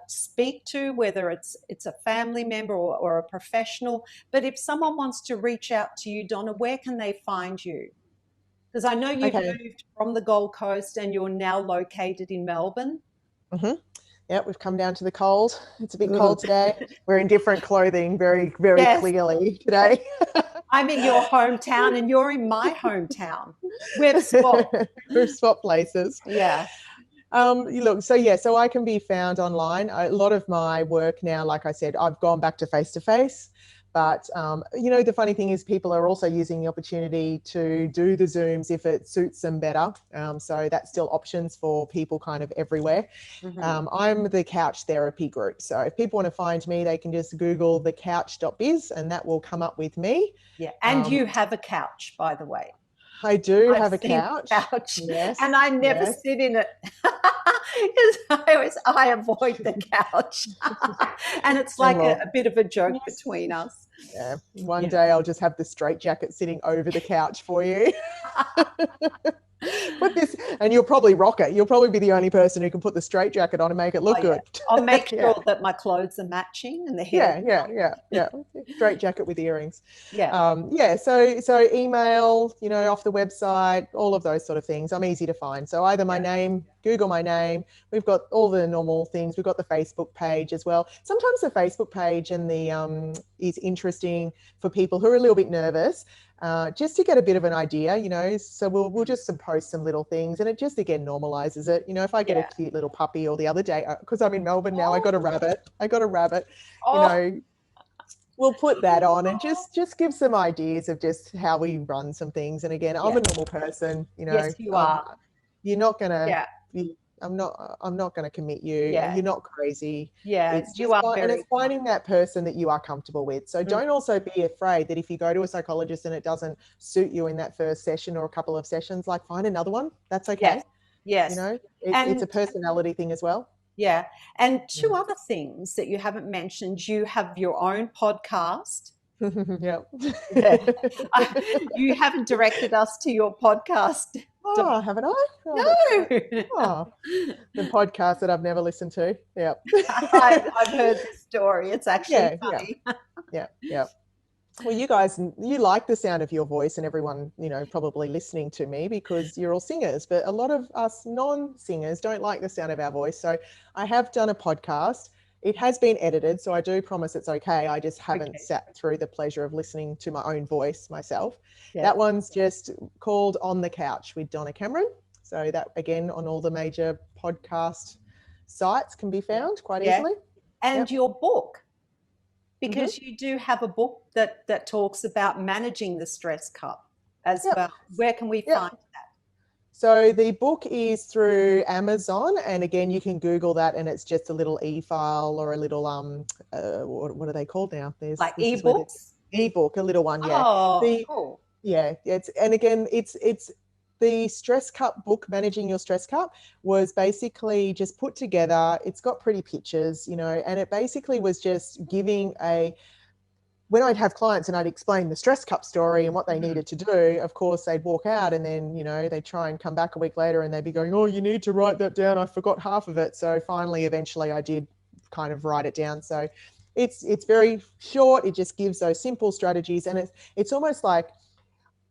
speak to, whether it's a family member or a professional. But if someone wants to reach out to you, Donna, where can they find you? Because I know you've Okay. moved from the Gold Coast and you're now located in Melbourne. Mm-hmm. Yeah, we've come down to the cold. It's a bit Ugh. cold today. We're in different clothing very, very Yes, clearly today. I'm in your hometown and you're in my hometown. We've swapped. We've swapped places. Yeah. Look, so yeah, so I can be found online. A lot of my work now, like I said, I've gone back to face to face. But the funny thing is, people are also using the opportunity to do the Zooms if it suits them better. So that's still options for people kind of everywhere. Mm-hmm. I'm the couch therapy group. So if people want to find me, they can just Google thecouch.biz and that will come up with me. Yeah. And you have a couch, by the way. I do I've have a seen the couch. couch, Yes. and I never Yes. sit in it. I avoid the couch, and it's And like well, a bit of a joke between us. yeah, one Yeah. day I'll just have the straight jacket sitting over the couch for you. Put this, and you'll probably rock it. You'll probably be the only person who can put the straight jacket on and make it look Oh, yeah. good. I'll make Yeah. sure that my clothes are matching and the hair. Yeah. Straight jacket with earrings. Yeah. So email, off the website, all of those sort of things. I'm easy to find. So either my Yeah. name, Google my name. We've got all the normal things. We've got the Facebook page as well. Sometimes the Facebook page and the is interesting for people who are a little bit nervous. Just to get a bit of an idea, so we'll just post some little things and it just again normalizes it. If I get a Yeah. cute little puppy, or the other day, because I'm in Melbourne now, I got a rabbit, Oh, we'll put that on and just give some ideas of just how we run some things. And again, I'm yeah. a normal person, Yes, you are. you're not gonna Yeah. be I'm not going to commit you. Yeah. You're not crazy. Yeah, It's you just are and it's very kind. finding that person that you are comfortable with. So Mm. don't also be afraid that if you go to a psychologist and it doesn't suit you in that first session or a couple of sessions, like find another one. That's Yes, okay. You yes. know, it's a And personality thing as well. yeah, and two Mm. other things that you haven't mentioned. You have your own podcast. Yeah. Yeah. You haven't directed us to your podcast. Donna. Oh, haven't I? Oh, that's No. great. Oh, the podcast that I've never listened to. Yeah. I've heard this story. It's actually Yeah, yeah, funny. yeah, yeah. Well, you guys, you like the sound of your voice, and everyone, probably listening to me because you're all singers, but a lot of us non-singers don't like the sound of our voice. So I have done a podcast. It has been edited, so I do promise it's okay. I just haven't Okay. sat through the pleasure of listening to my own voice myself. Yeah. That one's just called On the Couch with Donna Cameron. So that, again, on all the major podcast sites can be found quite Yeah. easily. And Yep. your book, Mm-hmm. because you do have a book that talks about managing the stress cup as Yep. well. Where can we Yep. find that? So the book is through Amazon, and again, you can Google that, and it's just a little e-file or a little what are they called now? Like This is where the ebooks? e-book, a little one, yeah. Oh, The cool. Yeah, and again, it's the stress cup book, Managing Your Stress Cup, was basically just put together. It's got pretty pictures, and it basically was just giving when I'd have clients and I'd explain the stress cup story and what they needed to do, of course, they'd walk out and then, they'd try and come back a week later and they'd be going, oh, you need to write that down. I forgot half of it. So finally, eventually I did kind of write it down. So it's very short. It just gives those simple strategies. And it's almost like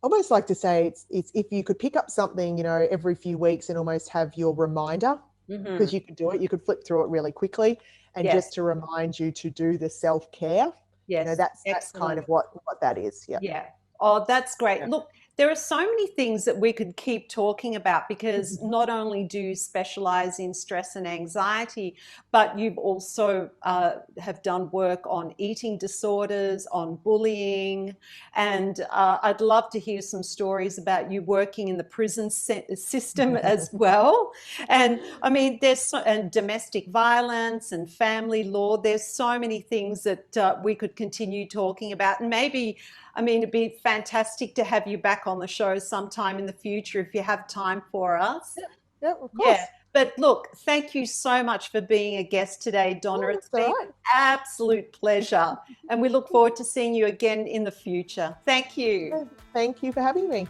to say it's if you could pick up something, every few weeks and almost have your reminder, because you could do it. You could flip through it really quickly and Yes. just to remind you to do the self-care. Yes. That's kind of what that is. Yeah. Yeah. Oh, that's great. Yeah. Look, there are so many things that we could keep talking about because not only do you specialize in stress and anxiety, but you've also have done work on eating disorders, on bullying, and I'd love to hear some stories about you working in the prison system as well. And I mean, and domestic violence and family law. There's so many things that we could continue talking about, and maybe. I mean, it'd be fantastic to have you back on the show sometime in the future if you have time for us. Yeah, of course. Yeah. But look, thank you so much for being a guest today, Donna. Oh, It's been an absolute pleasure. And we look forward to seeing you again in the future. Thank you. Thank you for having me.